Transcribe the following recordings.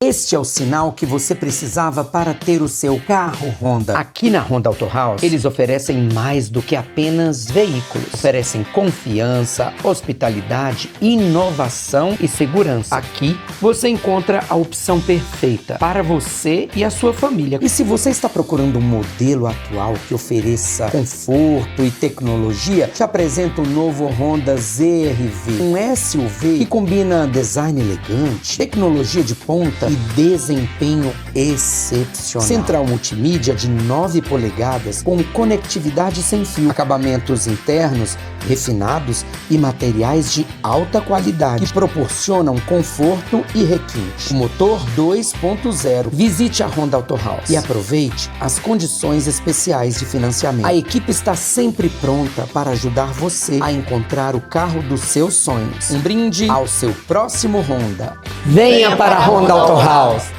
Este é o sinal que você precisava para ter o seu carro Honda. Aqui na Honda Auto House, eles oferecem mais do que apenas veículos. Oferecem confiança, hospitalidade, inovação e segurança. Aqui você encontra a opção perfeita para você e a sua família. E se você está procurando um modelo atual que ofereça conforto e tecnologia, te apresento o novo Honda ZR-V. Um SUV que combina design elegante, tecnologia de ponta e desempenho excepcional. Central multimídia de 9 polegadas com conectividade sem fio, acabamentos internos refinados e materiais de alta qualidade que proporcionam conforto e requinte. Motor 2.0. Visite a Honda Auto House e aproveite as condições especiais de financiamento. A equipe está sempre pronta para ajudar você a encontrar o carro dos seus sonhos. Um brinde ao seu próximo Honda. Venha para a Honda Auto House.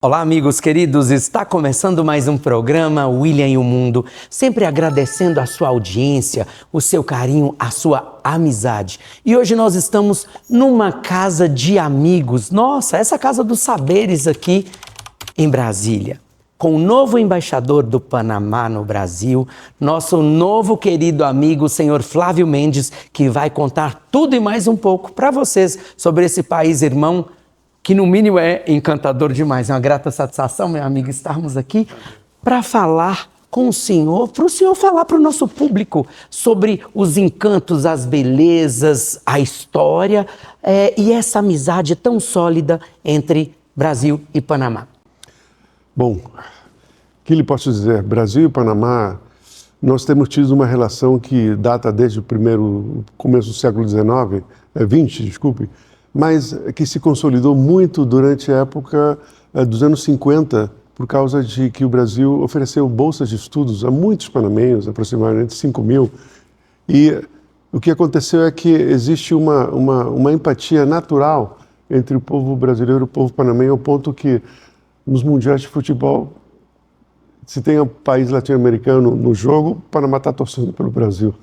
Olá, amigos queridos, está começando mais um programa William e o Mundo, sempre agradecendo a sua audiência, o seu carinho, a sua amizade. E hoje nós estamos numa casa de amigos, nossa, essa casa dos saberes aqui em Brasília, com o novo embaixador do Panamá no Brasil, nosso novo querido amigo, o senhor Flávio Mendes, que vai contar tudo e mais um pouco para vocês sobre esse país irmão, que no mínimo é encantador demais. É uma grata satisfação, meu amigo, estarmos aqui para falar com o senhor, para o senhor falar para o nosso público sobre os encantos, as belezas, a história e essa amizade tão sólida entre Brasil e Panamá. Bom, o que lhe posso dizer? Brasil e Panamá, nós temos tido uma relação que data desde o começo do século XX, desculpe, mas que se consolidou muito durante a época dos anos 50, por causa de que o Brasil ofereceu bolsas de estudos a muitos panamenhos, aproximadamente 5.000, e o que aconteceu é que existe uma empatia natural entre o povo brasileiro e o povo panamenho, ao ponto que nos mundiais de futebol, se tem um país latino-americano no jogo, o Panamá está torcendo pelo Brasil.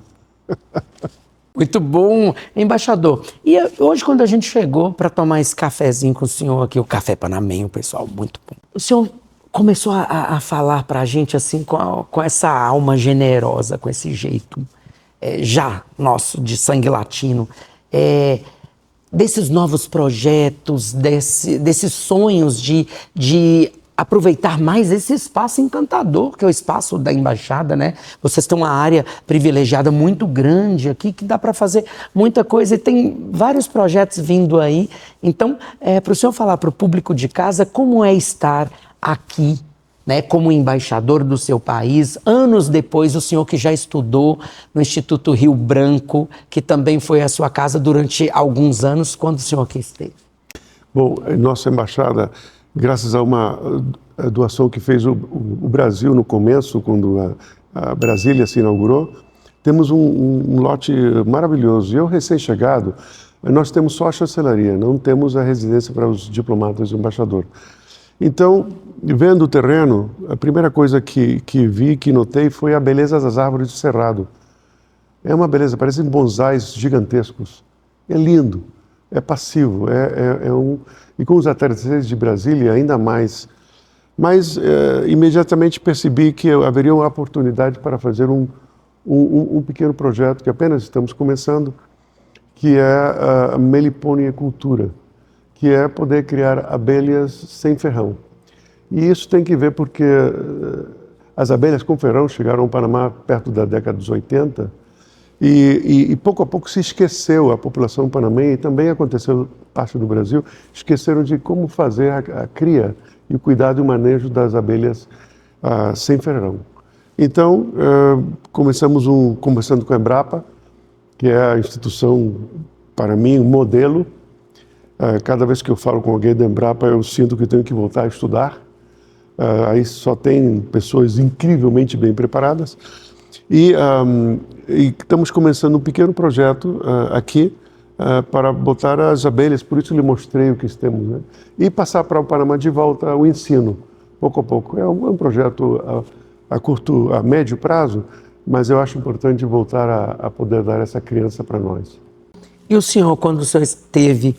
Muito bom, embaixador. E hoje, quando a gente chegou para tomar esse cafezinho com o senhor aqui, o café panamenho, pessoal, muito bom. O senhor começou a falar para a gente assim, com essa alma generosa, com esse jeito já nosso, de sangue latino, desses novos projetos, desses sonhos de aproveitar mais esse espaço encantador, que é o espaço da embaixada, né? Vocês têm uma área privilegiada muito grande aqui, que dá para fazer muita coisa e tem vários projetos vindo aí. Então, para o senhor falar para o público de casa como é estar aqui, né, como embaixador do seu país, anos depois, o senhor que já estudou no Instituto Rio Branco, que também foi a sua casa durante alguns anos, quando o senhor aqui esteve? Bom, nossa embaixada, graças a uma doação que fez o Brasil no começo, quando a Brasília se inaugurou, temos um lote maravilhoso. E eu, recém-chegado, nós temos só a chancelaria, não temos a residência para os diplomatas e o embaixador. Então, vendo o terreno, a primeira coisa que vi, que notei, foi a beleza das árvores de cerrado. É uma beleza, parecem bonsais gigantescos. É lindo, é passivo, e com os atardeceres de Brasília ainda mais. Mas imediatamente percebi que haveria uma oportunidade para fazer um pequeno projeto que apenas estamos começando, que é a meliponicultura, que é poder criar abelhas sem ferrão. E isso tem que ver porque as abelhas com ferrão chegaram ao Panamá perto da década dos 80, e pouco a pouco se esqueceu, a população panamenha, e também aconteceu parte do Brasil, esqueceram de como fazer a cria e o cuidado e o manejo das abelhas sem ferrão. Então, começamos conversando com a Embrapa, que é a instituição, para mim, um modelo. Cada vez que eu falo com alguém da Embrapa, eu sinto que tenho que voltar a estudar. Aí só tem pessoas incrivelmente bem preparadas. E estamos começando um pequeno projeto aqui para botar as abelhas, por isso lhe mostrei o que temos, né? E passar para o Panamá de volta o ensino, pouco a pouco. É um projeto a médio prazo, mas eu acho importante voltar a poder dar essa criança para nós. E o senhor, quando o senhor esteve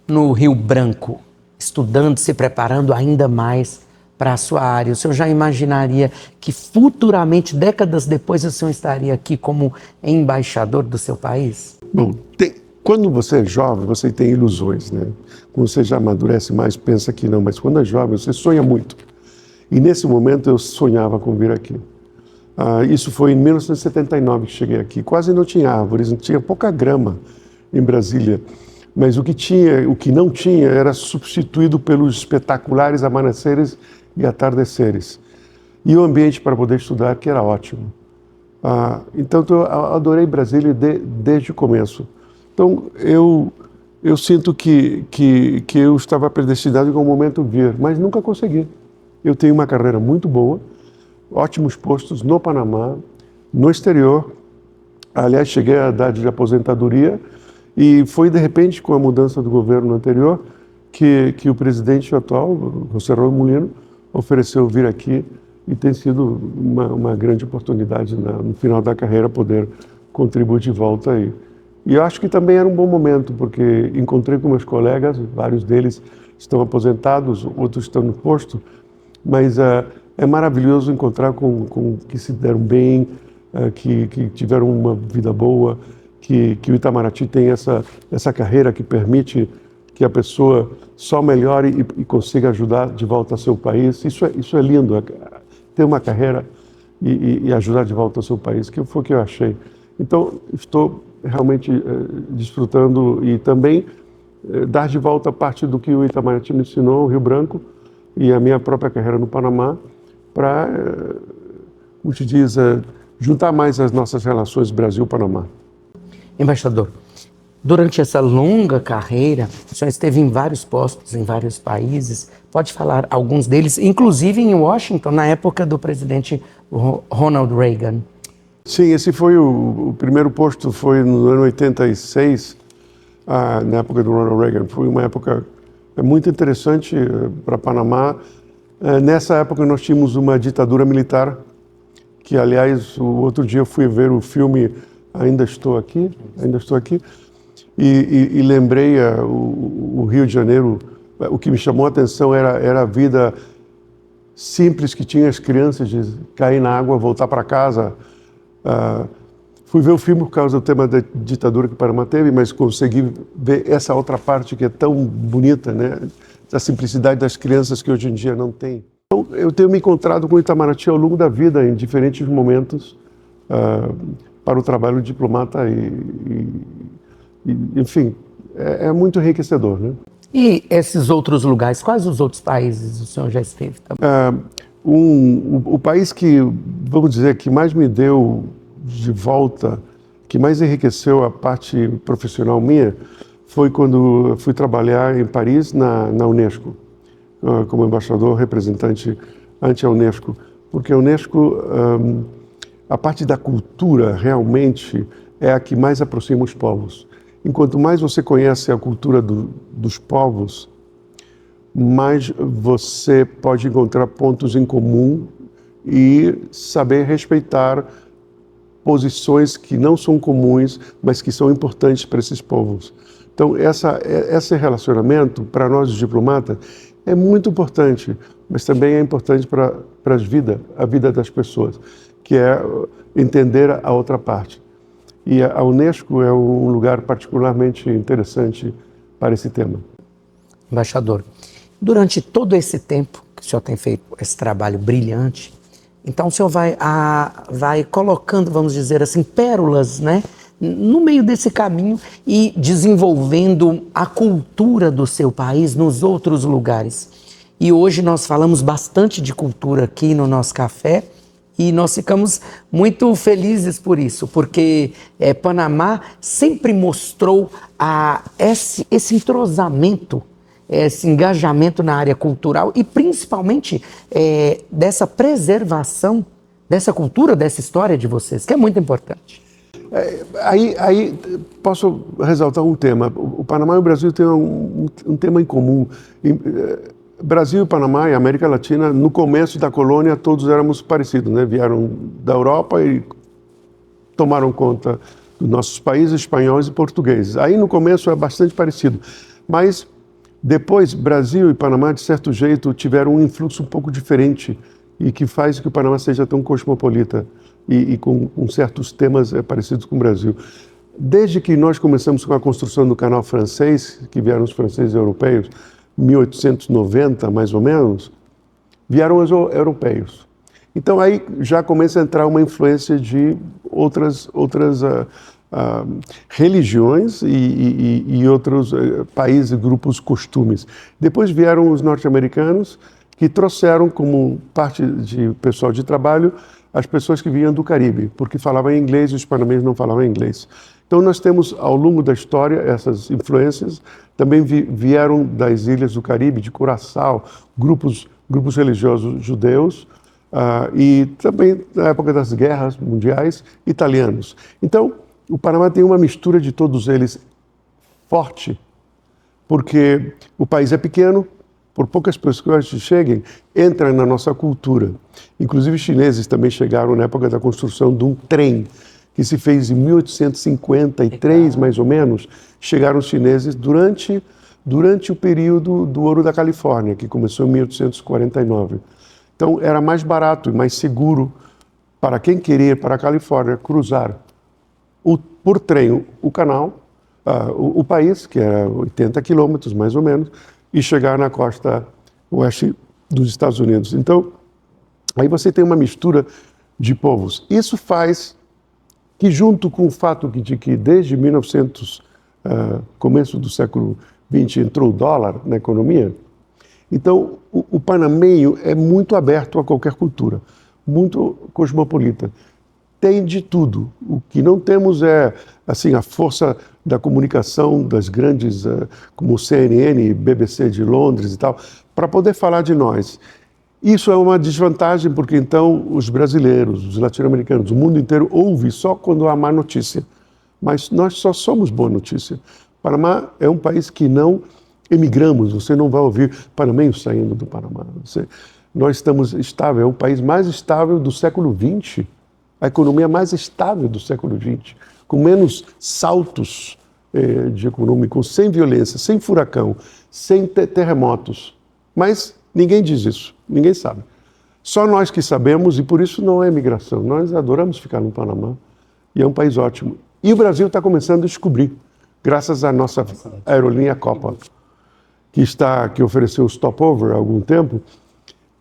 no Rio Branco, estudando, se preparando ainda mais para a sua área, o senhor já imaginaria que futuramente, décadas depois, o senhor estaria aqui como embaixador do seu país? Bom, quando você é jovem, você tem ilusões, né? Quando você já amadurece mais, pensa que não, mas quando é jovem, você sonha muito. E nesse momento eu sonhava com vir aqui. Isso foi em 1979 que cheguei aqui. Quase não tinha árvores, não tinha pouca grama em Brasília. Mas o que não tinha era substituído pelos espetaculares amanheceres e atardeceres. E o ambiente para poder estudar que era ótimo. Então eu adorei Brasília desde o começo. Então eu sinto que eu estava predestinado em algum momento vir, mas nunca consegui. Eu tenho uma carreira muito boa, ótimos postos no Panamá, no exterior. Aliás, cheguei à idade de aposentadoria e foi de repente com a mudança do governo anterior que o presidente atual, José Raul Mulino, ofereceu vir aqui e tem sido uma grande oportunidade no final da carreira poder contribuir de volta aí. E eu acho que também era um bom momento, porque encontrei com meus colegas, vários deles estão aposentados, outros estão no posto, mas é maravilhoso encontrar com que se deram bem, que tiveram uma vida boa, que o Itamaraty tem essa carreira que permite que a pessoa só melhore e consiga ajudar de volta ao seu país. Isso é lindo, ter uma carreira e ajudar de volta ao seu país, que foi o que eu achei. Então, estou realmente desfrutando e também dar de volta parte do que o Itamaraty me ensinou, o Rio Branco, e a minha própria carreira no Panamá, para, como se diz, juntar mais as nossas relações Brasil-Panamá. Embaixador, durante essa longa carreira, o senhor esteve em vários postos, em vários países. Pode falar alguns deles, inclusive em Washington, na época do presidente Ronald Reagan. Sim, esse foi o primeiro posto, foi no ano 86, na época do Ronald Reagan. Foi uma época muito interessante para Panamá. Nessa época nós tínhamos uma ditadura militar, que aliás, o outro dia eu fui ver o filme Ainda Estou Aqui, e lembrei o Rio de Janeiro. O que me chamou a atenção era a vida simples que tinha as crianças de cair na água, voltar para casa. Fui ver o filme por causa do tema da ditadura que o Panamá teve, mas consegui ver essa outra parte que é tão bonita, né? Da simplicidade das crianças que hoje em dia não tem. Então, eu tenho me encontrado com o Itamaraty ao longo da vida, em diferentes momentos, para o trabalho de diplomata enfim, é muito enriquecedor, né? E esses outros lugares, quais os outros países o senhor já esteve também? O país que, vamos dizer, que mais me deu de volta, que mais enriqueceu a parte profissional minha, foi quando eu fui trabalhar em Paris, na Unesco, como embaixador representante ante a Unesco, porque a Unesco, a parte da cultura realmente é a que mais aproxima os povos. Enquanto mais você conhece a cultura dos povos, mais você pode encontrar pontos em comum e saber respeitar posições que não são comuns, mas que são importantes para esses povos. Então, esse relacionamento, para nós, os diplomatas, é muito importante, mas também é importante para a vida das pessoas, que é entender a outra parte. E a Unesco é um lugar particularmente interessante para esse tema. Embaixador, durante todo esse tempo que o senhor tem feito esse trabalho brilhante, então o senhor vai colocando, vamos dizer assim, pérolas, né, no meio desse caminho e desenvolvendo a cultura do seu país nos outros lugares. E hoje nós falamos bastante de cultura aqui no nosso café, E nós ficamos muito felizes por isso, porque Panamá sempre mostrou esse entrosamento, esse engajamento na área cultural e principalmente dessa preservação dessa cultura, dessa história de vocês, que é muito importante. Aí posso ressaltar um tema. O Panamá e o Brasil têm um tema em comum. Brasil, Panamá e América Latina, no começo da colônia, todos éramos parecidos, né? Vieram da Europa e tomaram conta dos nossos países, espanhóis e portugueses. Aí, no começo, é bastante parecido. Mas, depois, Brasil e Panamá, de certo jeito, tiveram um influxo um pouco diferente e que faz que o Panamá seja tão cosmopolita e com certos temas parecidos com o Brasil. Desde que nós começamos com a construção do canal francês, que vieram os franceses e europeus, 1890, mais ou menos, vieram os europeus. Então, aí já começa a entrar uma influência de outras religiões e outros países, grupos, costumes. Depois vieram os norte-americanos, que trouxeram como parte de pessoal de trabalho as pessoas que vinham do Caribe, porque falavam inglês e os panamenses não falavam inglês. Então, nós temos, ao longo da história, essas influências. Também vieram das ilhas do Caribe, de Curaçao, grupos religiosos judeus, e também, na época das guerras mundiais, italianos. Então, o Panamá tem uma mistura de todos eles forte, porque o país é pequeno, por poucas pessoas que cheguem, entra na nossa cultura. Inclusive, chineses também chegaram na época da construção de um trem, que se fez em 1853, mais ou menos. Chegaram os chineses durante o período do Ouro da Califórnia, que começou em 1849. Então, era mais barato e mais seguro para quem queria ir para a Califórnia cruzar por trem o canal, o país, que era 80 quilômetros, mais ou menos, e chegar na costa oeste dos Estados Unidos. Então, aí você tem uma mistura de povos. Isso faz que, junto com o fato de que desde 1900, começo do século XX, entrou o dólar na economia, então o panamenho é muito aberto a qualquer cultura, muito cosmopolita. Tem de tudo. O que não temos é assim, a força da comunicação das grandes, como CNN e BBC de Londres e tal, para poder falar de nós. Isso é uma desvantagem, porque então os brasileiros, os latino-americanos, o mundo inteiro ouve só quando há má notícia. Mas nós só somos boa notícia. Panamá é um país que não emigramos, você não vai ouvir panamenhos saindo do Panamá. Nós estamos estável, é o país mais estável do século XX, a economia mais estável do século XX, com menos saltos de econômico, sem violência, sem furacão, sem terremotos. Mas ninguém diz isso, ninguém sabe. Só nós que sabemos, e por isso não é migração. Nós adoramos ficar no Panamá e é um país ótimo. E o Brasil está começando a descobrir, graças à nossa aerolínea Copa, que ofereceu o stopover há algum tempo,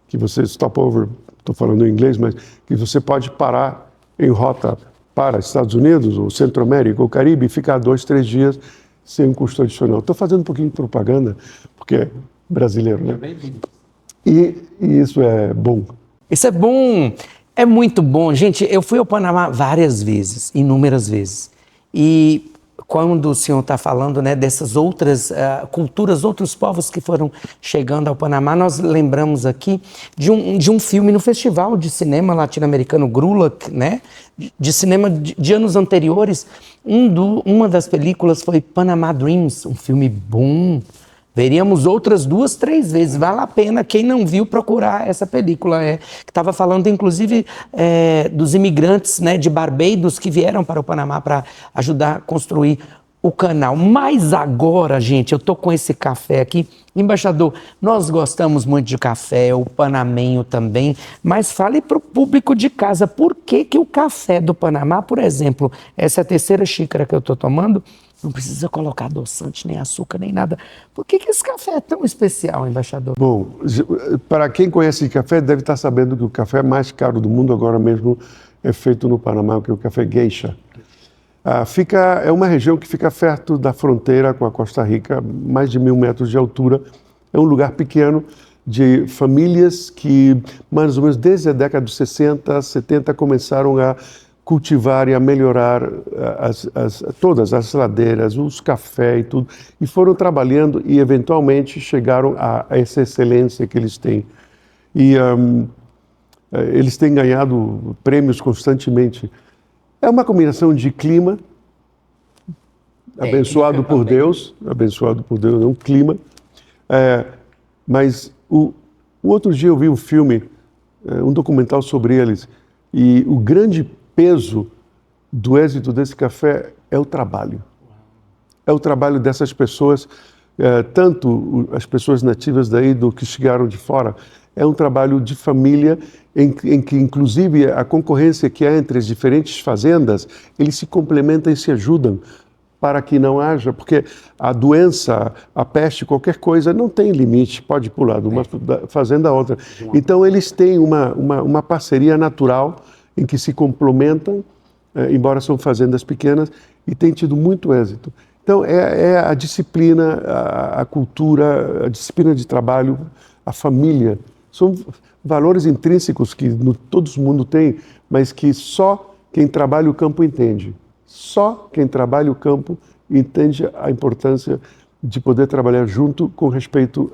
que você, stopover, estou falando em inglês, mas que você pode parar em rota para Estados Unidos, ou Centro-América, ou Caribe, e ficar 2, 3 dias sem um custo adicional. Estou fazendo um pouquinho de propaganda, porque é brasileiro, né? E isso é bom. Isso é bom, é muito bom. Gente, eu fui ao Panamá várias vezes, inúmeras vezes. E quando o senhor está falando, né, dessas outras culturas, outros povos que foram chegando ao Panamá, nós lembramos aqui de um filme no Festival de Cinema Latino-Americano Grulac, né, de cinema de anos anteriores. Uma das películas foi Panama Dreams, um filme bom. Veríamos outras 2, 3 vezes. Vale a pena, quem não viu, procurar essa película. Que estava falando, inclusive, dos imigrantes, né, de Barbados que vieram para o Panamá para ajudar a construir o canal. Mas agora, gente, eu estou com esse café aqui. Embaixador, nós gostamos muito de café, o panamenho também, mas fale para o público de casa, por que o café do Panamá, por exemplo, essa é a 3ª xícara que eu estou tomando, não precisa colocar adoçante, nem açúcar, nem nada. Por que esse café é tão especial, embaixador? Bom, para quem conhece café, deve estar sabendo que o café mais caro do mundo agora mesmo é feito no Panamá, que é o café Geisha. É uma região que fica perto da fronteira com a Costa Rica, mais de 1000 metros de altura. É um lugar pequeno, de famílias que, mais ou menos desde a década de 60, 70, começaram a cultivar e a melhorar todas as ladeiras, os cafés e tudo, e foram trabalhando e eventualmente chegaram a essa excelência que eles têm. E eles têm ganhado prêmios constantemente. É uma combinação de clima, abençoado por Deus, é um clima. Mas o outro dia eu vi um filme, um documental sobre eles, e o grande peso do êxito desse café é o trabalho. É o trabalho dessas pessoas, tanto as pessoas nativas daí do que chegaram de fora. É um trabalho de família em que, inclusive, a concorrência que há entre as diferentes fazendas, eles se complementam e se ajudam para que não haja, porque a doença, a peste, qualquer coisa, não tem limite, pode pular de uma fazenda a outra. Então, eles têm uma parceria natural em que se complementam, embora são fazendas pequenas, e têm tido muito êxito. Então, é a disciplina, a cultura, a disciplina de trabalho, a família. São valores intrínsecos que todo mundo tem, mas que só quem trabalha o campo entende. Só quem trabalha o campo entende a importância de poder trabalhar junto com respeito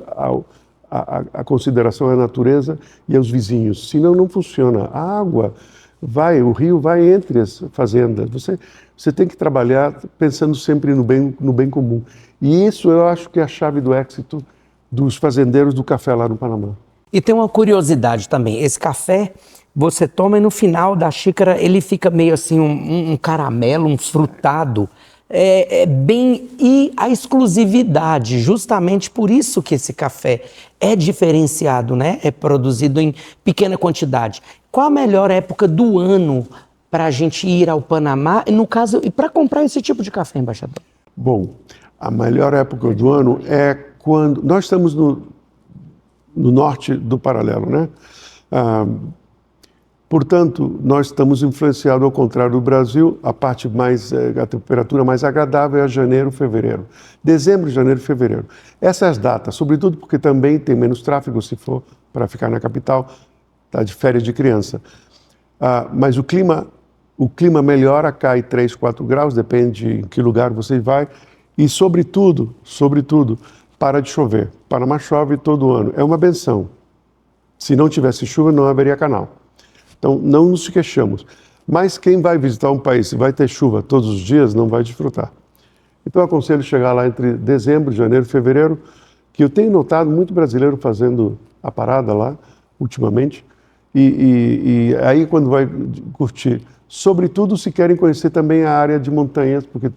à consideração à natureza e aos vizinhos. Senão não funciona. A água o rio vai entre as fazendas. Você tem que trabalhar pensando sempre no bem comum. E isso eu acho que é a chave do êxito dos fazendeiros do café lá no Panamá. E tem uma curiosidade também, esse café você toma e no final da xícara ele fica meio assim um caramelo, um frutado, e a exclusividade, justamente por isso que esse café é diferenciado, né? É produzido em pequena quantidade. Qual a melhor época do ano para a gente ir ao Panamá, no caso, e para comprar esse tipo de café, embaixador? Bom, a melhor época do ano é quando nós estamos no norte do paralelo, né? Portanto, nós estamos influenciados, ao contrário do Brasil, a temperatura mais agradável é janeiro, fevereiro. Dezembro, janeiro, fevereiro. Essas datas, sobretudo porque também tem menos tráfego, se for para ficar na capital, tá de férias de criança. Mas o clima melhora, cai 3, 4 graus, depende em que lugar você vai. E, sobretudo, para de chover. Panamá chove todo ano. É uma benção. Se não tivesse chuva, não haveria canal. Então, não nos queixamos. Mas quem vai visitar um país e vai ter chuva todos os dias, não vai desfrutar. Então, eu aconselho chegar lá entre dezembro, janeiro e fevereiro, que eu tenho notado muito brasileiro fazendo a parada lá, ultimamente. E aí, quando vai curtir, sobretudo se querem conhecer também a área de montanhas, porque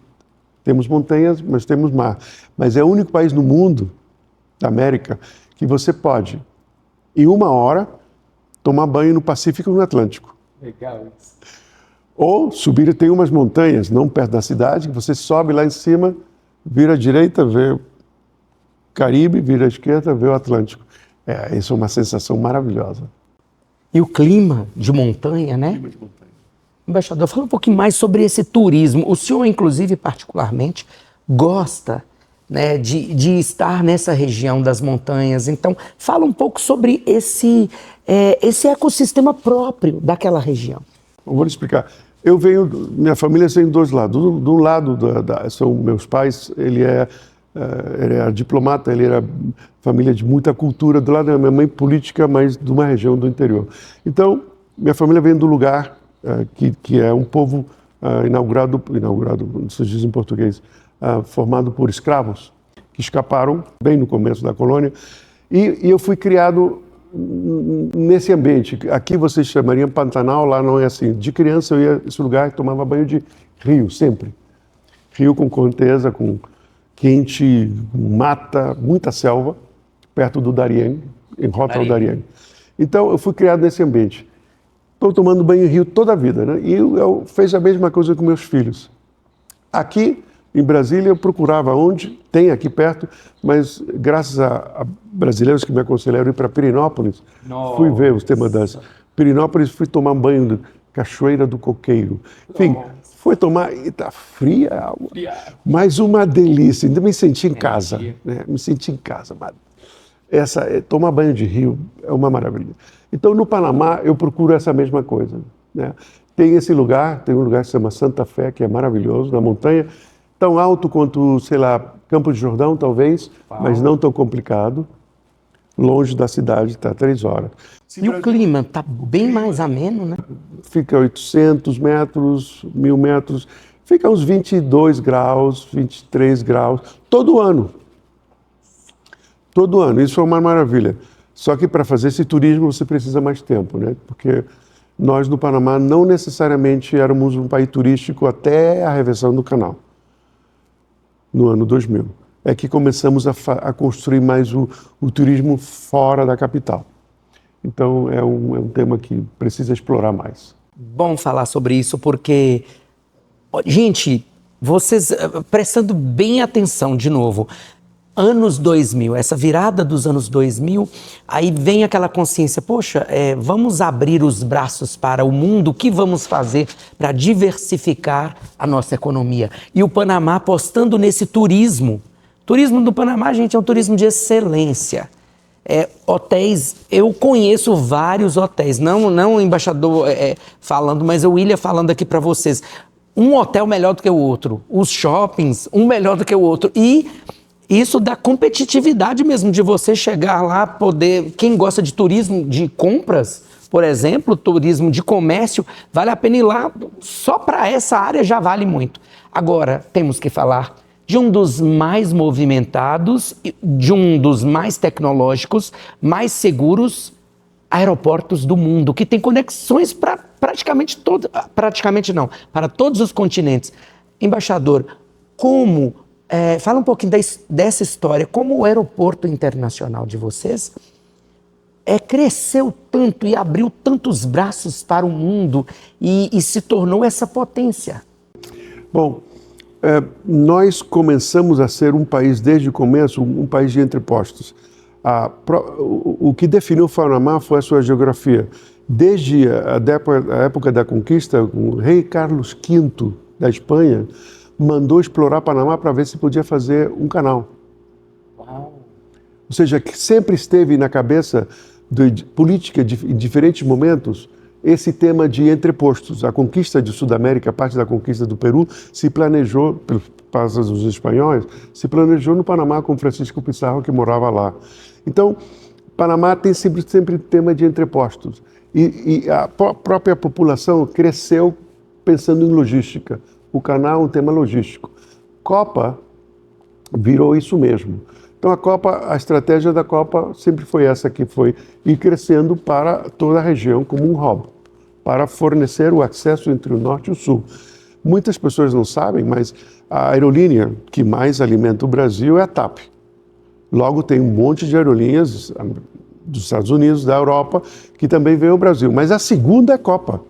temos montanhas, mas temos mar. Mas é o único país no mundo, da América, que você pode, em 1 hora, tomar banho no Pacífico e no Atlântico. Legal isso. Ou subir, tem umas montanhas, não perto da cidade, que você sobe lá em cima, vira à direita, vê o Caribe, vira à esquerda, vê o Atlântico. Isso é uma sensação maravilhosa. E o clima de montanha, né? Clima de montanha. Embaixador, fala um pouquinho mais sobre esse turismo. O senhor, inclusive, particularmente, gosta, né, de estar nessa região das montanhas. Então, fala um pouco sobre esse ecossistema próprio daquela região. Eu vou lhe explicar. Minha família vem de 2 lados. De um lado, são meus pais, ele era diplomata, ele era família de muita cultura. Do lado da minha mãe, política, mas de uma região do interior. Então, minha família vem do lugar que é um povo inaugurado, não se diz em português, formado por escravos que escaparam bem no começo da colônia. E eu fui criado nesse ambiente. Aqui vocês chamariam Pantanal, lá não é assim. De criança eu ia nesse lugar e tomava banho de rio, sempre. Rio com correnteza, com quente, mata, muita selva, perto do Darién, em rota ao Darién. Então eu fui criado nesse ambiente. Estou tomando banho em rio toda a vida, né? E eu fiz a mesma coisa com meus filhos. Aqui em Brasília eu procurava onde, tem aqui perto, mas graças a brasileiros que me aconselharam ir para Pirenópolis, fui ver os temas das Pirenópolis, fui tomar banho de Cachoeira do Coqueiro. Enfim, fui tomar e está fria a água, mas uma delícia, ainda me senti em casa, né? Me senti em casa, mas Tomar banho de rio é uma maravilha. Então, no Panamá, eu procuro essa mesma coisa, né? Tem um lugar que se chama Santa Fé, que é maravilhoso, na montanha, tão alto quanto, sei lá, Campos de Jordão, talvez, mas não tão complicado, longe da cidade, está 3 horas. E o clima está bem mais ameno, né? Fica 800 metros, 1000 metros, fica uns 22 graus, 23 graus, todo ano. Todo ano, isso é uma maravilha. Só que para fazer esse turismo você precisa mais tempo, né? Porque nós no Panamá não necessariamente éramos um país turístico até a reversão do canal, no ano 2000. É que começamos a construir mais o turismo fora da capital. Então é um tema que precisa explorar mais. Bom falar sobre isso porque, gente, vocês prestando bem atenção de novo, anos 2000, essa virada dos anos 2000, aí vem aquela consciência, poxa, vamos abrir os braços para o mundo, o que vamos fazer para diversificar a nossa economia? E o Panamá apostando nesse turismo. Turismo do Panamá, gente, é um turismo de excelência. Hotéis, eu conheço vários hotéis, não o embaixador falando, mas o William falando aqui para vocês. Um hotel melhor do que o outro, os shoppings, um melhor do que o outro. E isso dá competitividade mesmo, de você chegar lá, poder... Quem gosta de turismo de compras, por exemplo, turismo de comércio, vale a pena ir lá, só para essa área já vale muito. Agora, temos que falar de um dos mais movimentados, de um dos mais tecnológicos, mais seguros aeroportos do mundo, que tem conexões para para todos os continentes. Embaixador, fala um pouquinho dessa história, como o aeroporto internacional de vocês cresceu tanto e abriu tantos braços para o mundo e se tornou essa potência. Bom, nós começamos a ser um país, desde o começo, um país de entrepostos. O que definiu o Panamá foi a sua geografia. Desde a época da conquista, o rei Carlos V da Espanha mandou explorar Panamá para ver se podia fazer um canal. Uau. Ou seja, que sempre esteve na cabeça de política em diferentes momentos esse tema de entrepostos. A conquista de Sudamérica, parte da conquista do Peru, se planejou, pelos passos dos espanhóis, se planejou no Panamá com Francisco Pizarro, que morava lá. Então, Panamá tem sempre tema de entrepostos. E a própria população cresceu pensando em logística. O canal é um tema logístico. Copa virou isso mesmo. Então a estratégia da Copa sempre foi essa, que foi ir crescendo para toda a região como um hub, para fornecer o acesso entre o norte e o sul. Muitas pessoas não sabem, mas a aerolínea que mais alimenta o Brasil é a TAP. Logo tem um monte de aerolíneas dos Estados Unidos, da Europa, que também vem ao Brasil. Mas a segunda é a Copa.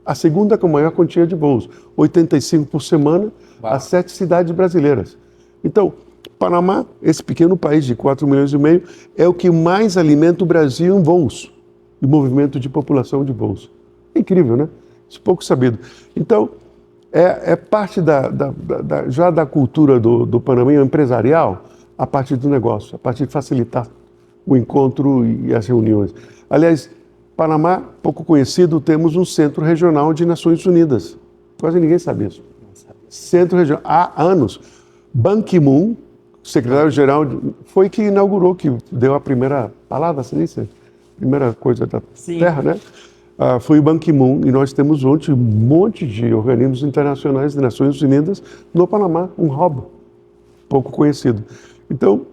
A segunda com maior quantia de voos, 85 por semana, a 7 cidades brasileiras. Então, Panamá, esse pequeno país de 4 milhões e meio, é o que mais alimenta o Brasil em voos, em movimento de população de voos. É incrível, né? Isso é pouco sabido. Então, é parte já da cultura do panamenho empresarial, a parte do negócio, a parte de facilitar o encontro e as reuniões. Aliás, Panamá, pouco conhecido, temos um centro regional de Nações Unidas. Quase ninguém sabe isso. Centro regional. Há anos. Ban Ki-moon, secretário-geral, foi que inaugurou, que deu a primeira palavra, assim, primeira coisa da Terra, né? Foi o Ban Ki-moon, e nós temos hoje um monte de organismos internacionais de Nações Unidas no Panamá, um hub pouco conhecido. Então,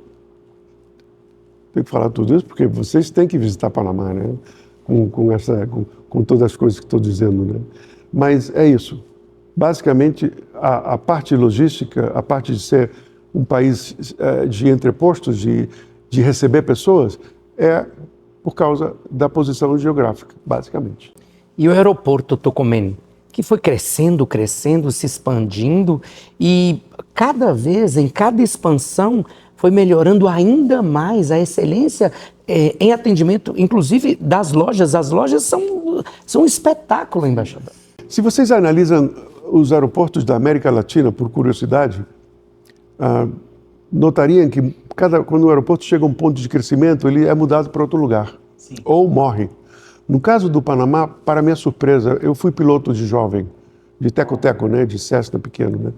tenho que falar tudo isso porque vocês têm que visitar Panamá, né? Com todas as coisas que estou dizendo, né? Mas é isso. Basicamente, a parte logística, a parte de ser um país de entrepostos, de receber pessoas, é por causa da posição geográfica, basicamente. E o aeroporto Tocumen, que foi crescendo, se expandindo, e cada vez, em cada expansão, foi melhorando ainda mais a excelência em atendimento, inclusive das lojas. As lojas são um espetáculo, embaixador. Se vocês analisam os aeroportos da América Latina, por curiosidade, notariam que quando o aeroporto chega a um ponto de crescimento, ele é mudado para outro lugar, sim, ou morre. No caso do Panamá, para minha surpresa, eu fui piloto de jovem, de teco-teco, né, de Cessna pequeno, né?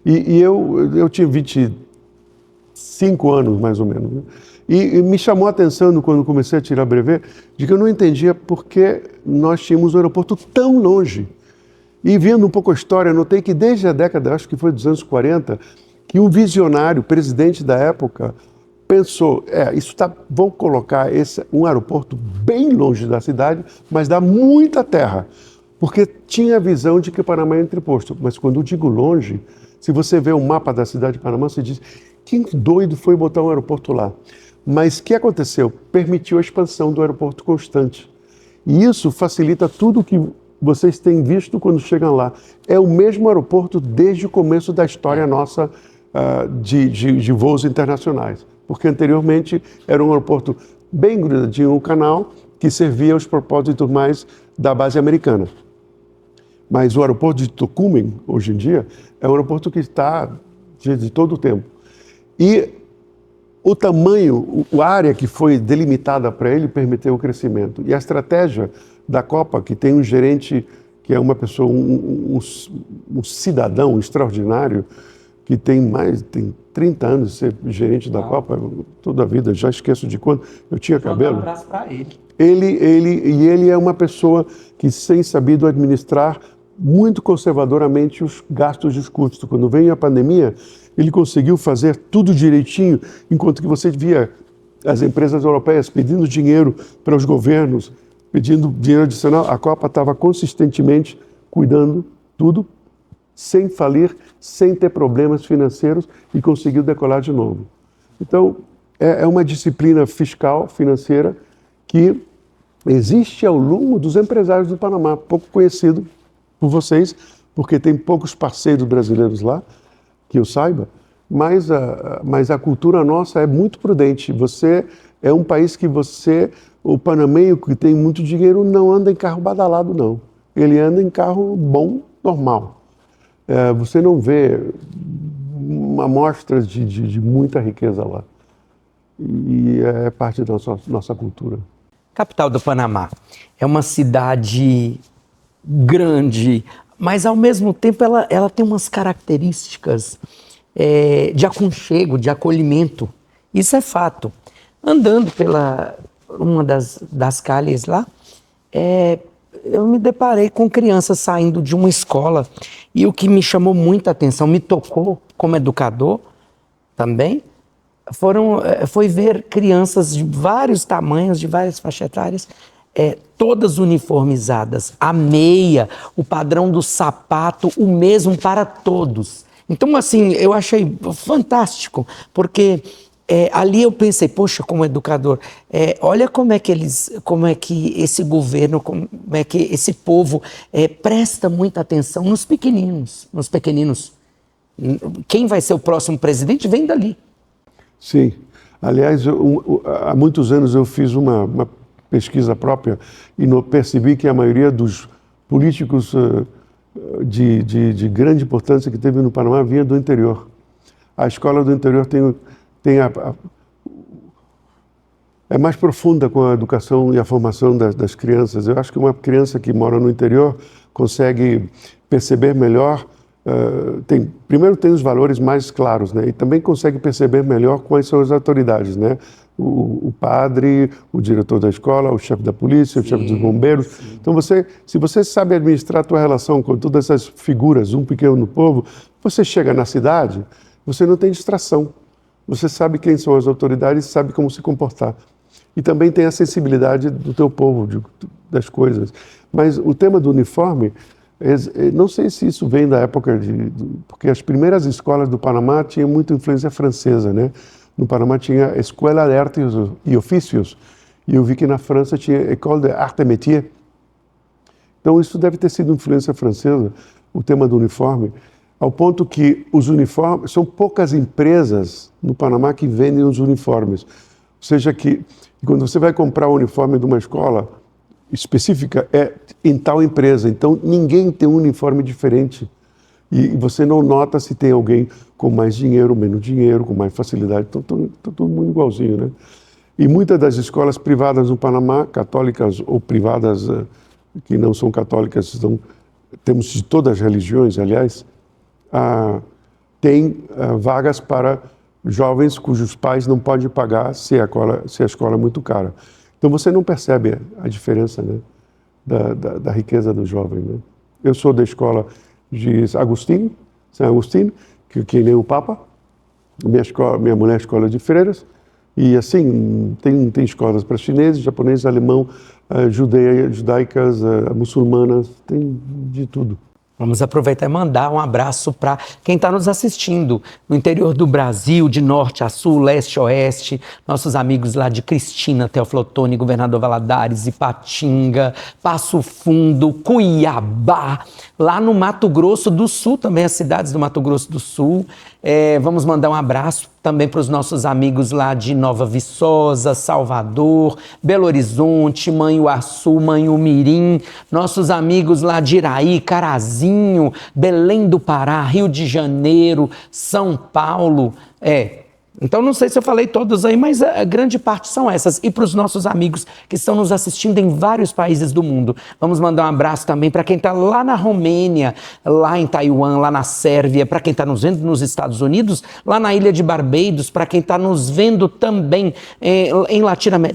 E eu tinha 25 anos, mais ou menos, né? E me chamou a atenção, quando comecei a tirar brevet, de que eu não entendia por que nós tínhamos um aeroporto tão longe. E vendo um pouco a história, notei que desde a década, acho que foi dos anos 40, que um visionário, presidente da época, pensou, vamos colocar um aeroporto bem longe da cidade, mas dá muita terra, porque tinha a visão de que o Panamá é entreposto. Mas quando eu digo longe, se você vê o mapa da cidade de Panamá, você diz, que doido foi botar um aeroporto lá. Mas o que aconteceu? Permitiu a expansão do aeroporto constante. E isso facilita tudo o que vocês têm visto quando chegam lá. É o mesmo aeroporto desde o começo da história nossa de voos internacionais. Porque anteriormente era um aeroporto bem grudadinho, um canal que servia aos propósitos mais da base americana. Mas o aeroporto de Tocumen, hoje em dia, é um aeroporto que está de todo o tempo. E o tamanho, a área que foi delimitada para ele permitiu o crescimento. E a estratégia da Copa, que tem um gerente, que é uma pessoa, um cidadão extraordinário, que tem 30 anos de ser gerente da Copa, toda a vida, já esqueço de quando eu tinha cabelo. Um abraço para ele. Ele é uma pessoa que tem sabido administrar muito conservadoramente os gastos e os custos. Quando veio a pandemia, ele conseguiu fazer tudo direitinho, enquanto que você via as empresas europeias pedindo dinheiro para os governos, pedindo dinheiro adicional. A Copa estava consistentemente cuidando tudo, sem falir, sem ter problemas financeiros, e conseguiu decolar de novo. Então, é uma disciplina fiscal, financeira, que existe ao longo dos empresários do Panamá, pouco conhecido por vocês, porque tem poucos parceiros brasileiros lá, que eu saiba, mas a cultura nossa é muito prudente. Você é um país que o panamenho que tem muito dinheiro não anda em carro badalado, não. Ele anda em carro bom, normal. Você não vê amostras de muita riqueza lá. E é parte da nossa cultura. Capital do Panamá é uma cidade grande, mas ao mesmo tempo ela tem umas características de aconchego, de acolhimento. Isso é fato. Andando pela uma das calles lá, eu me deparei com crianças saindo de uma escola, e o que me chamou muita atenção, me tocou como educador também, foi ver crianças de vários tamanhos, de várias faixas etárias, todas uniformizadas, a meia, o padrão do sapato, o mesmo para todos. Então, assim, eu achei fantástico, porque ali eu pensei, poxa, como educador, olha como é que esse governo, como é que esse povo presta muita atenção nos pequeninos. Quem vai ser o próximo presidente vem dali. Sim. Aliás, há muitos anos eu fiz uma pesquisa própria e percebi que a maioria dos políticos de grande importância que teve no Panamá vinha do interior. A escola do interior é mais profunda com a educação e a formação das crianças. Eu acho que uma criança que mora no interior consegue perceber melhor, primeiro tem os valores mais claros, né? E também consegue perceber melhor quais são as autoridades, né? O padre, o diretor da escola, o chefe da polícia, sim, o chefe dos bombeiros. Sim. Então, se você sabe administrar a tua relação com todas essas figuras, um pequeno no povo, você chega na cidade, você não tem distração. Você sabe quem são as autoridades e sabe como se comportar. E também tem a sensibilidade do teu povo, das coisas. Mas o tema do uniforme, não sei se isso vem da época porque as primeiras escolas do Panamá tinham muita influência francesa, né? No Panamá tinha a Escola de Artes e Ofícios, e eu vi que na França tinha École de Arts et Métiers. Então isso deve ter sido influência francesa, o tema do uniforme, ao ponto que os uniformes, são poucas empresas no Panamá que vendem os uniformes. Ou seja, que quando você vai comprar o uniforme de uma escola específica, é em tal empresa. Então, ninguém tem um uniforme diferente. E você não nota se tem alguém com mais dinheiro, menos dinheiro, com mais facilidade. Então, tá todo mundo igualzinho, né? E muitas das escolas privadas no Panamá, católicas ou privadas que não são católicas, temos de todas as religiões, aliás, tem vagas para jovens cujos pais não podem pagar se a escola é muito cara. Então você não percebe a diferença, né, da riqueza do jovem, né? Eu sou da escola de São Agostinho, que nem o Papa. Minha mulher é escola de freiras. E assim, tem escolas para chineses, japoneses, alemão, judaicas, muçulmanas, tem de tudo. Vamos aproveitar e mandar um abraço para quem está nos assistindo no interior do Brasil, de norte a sul, leste a oeste, nossos amigos lá de Cristina, Teófilo Otoni, Governador Valadares, Ipatinga, Passo Fundo, Cuiabá, lá no Mato Grosso do Sul, também as cidades do Mato Grosso do Sul. Vamos mandar um abraço também para os nossos amigos lá de Nova Viçosa, Salvador, Belo Horizonte, Manhuaçu, Manhumirim, nossos amigos lá de Iraí, Carazinho, Belém do Pará, Rio de Janeiro, São Paulo. Então não sei se eu falei todos aí, mas a grande parte são essas. E para os nossos amigos que estão nos assistindo em vários países do mundo, vamos mandar um abraço também para quem está lá na Romênia, lá em Taiwan, lá na Sérvia, para quem está nos vendo nos Estados Unidos, lá na Ilha de Barbados, para quem está nos vendo também em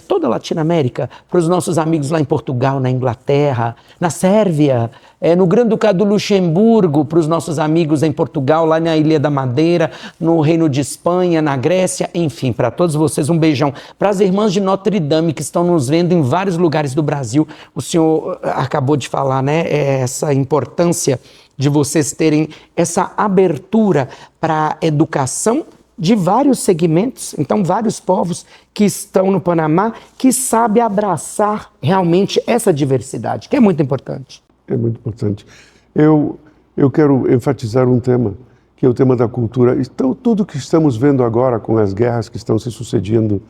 toda a Latinoamérica, para os nossos amigos lá em Portugal, na Inglaterra, na Sérvia, no Grande Ducado do Luxemburgo, para os nossos amigos em Portugal, lá na Ilha da Madeira, no Reino de Espanha, na Grécia, enfim, para todos vocês um beijão. Para as irmãs de Notre Dame que estão nos vendo em vários lugares do Brasil, o senhor acabou de falar, né, essa importância de vocês terem essa abertura para a educação de vários segmentos, então vários povos que estão no Panamá, que sabem abraçar realmente essa diversidade, que é muito importante. É muito importante. Eu quero enfatizar um tema, que é o tema da cultura. Então, tudo que estamos vendo agora com as guerras que estão se sucedendo,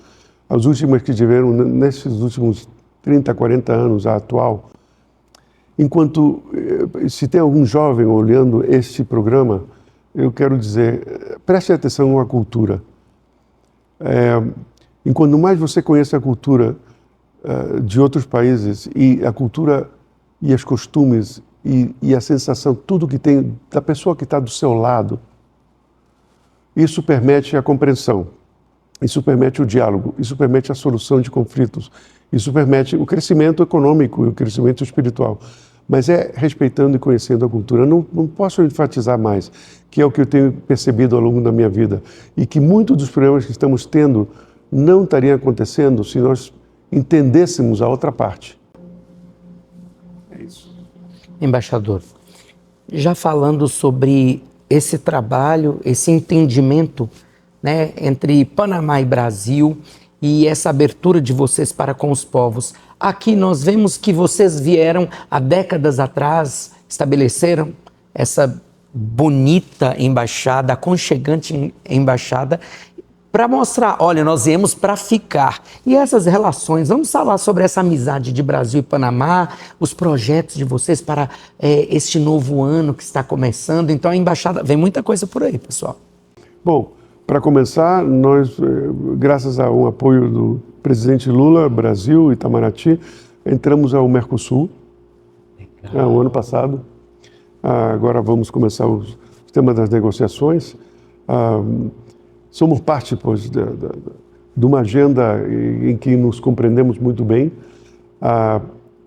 as últimas que tiveram nesses últimos 30, 40 anos, a atual, enquanto, se tem algum jovem olhando este programa, eu quero dizer, preste atenção à cultura. Enquanto mais você conhece a cultura de outros países e a cultura e os costumes e a sensação, tudo que tem da pessoa que está do seu lado, isso permite a compreensão, isso permite o diálogo, isso permite a solução de conflitos, isso permite o crescimento econômico e o crescimento espiritual. Mas é respeitando e conhecendo a cultura. Não posso enfatizar mais, que é o que eu tenho percebido ao longo da minha vida, e que muitos dos problemas que estamos tendo não estariam acontecendo se nós entendêssemos a outra parte. Embaixador, já falando sobre esse trabalho, esse entendimento, né, entre Panamá e Brasil e essa abertura de vocês para com os povos, aqui nós vemos que vocês vieram há décadas atrás, estabeleceram essa bonita embaixada, aconchegante embaixada, para mostrar, olha, nós viemos para ficar. E essas relações, vamos falar sobre essa amizade de Brasil e Panamá, os projetos de vocês para este novo ano que está começando. Então a embaixada, vem muita coisa por aí, pessoal. Bom, para começar, nós, graças a um apoio do presidente Lula, Brasil, Itamaraty, entramos ao Mercosul, o ano passado. Agora vamos começar o tema das negociações. Somos parte, pois, de uma agenda em que nos compreendemos muito bem.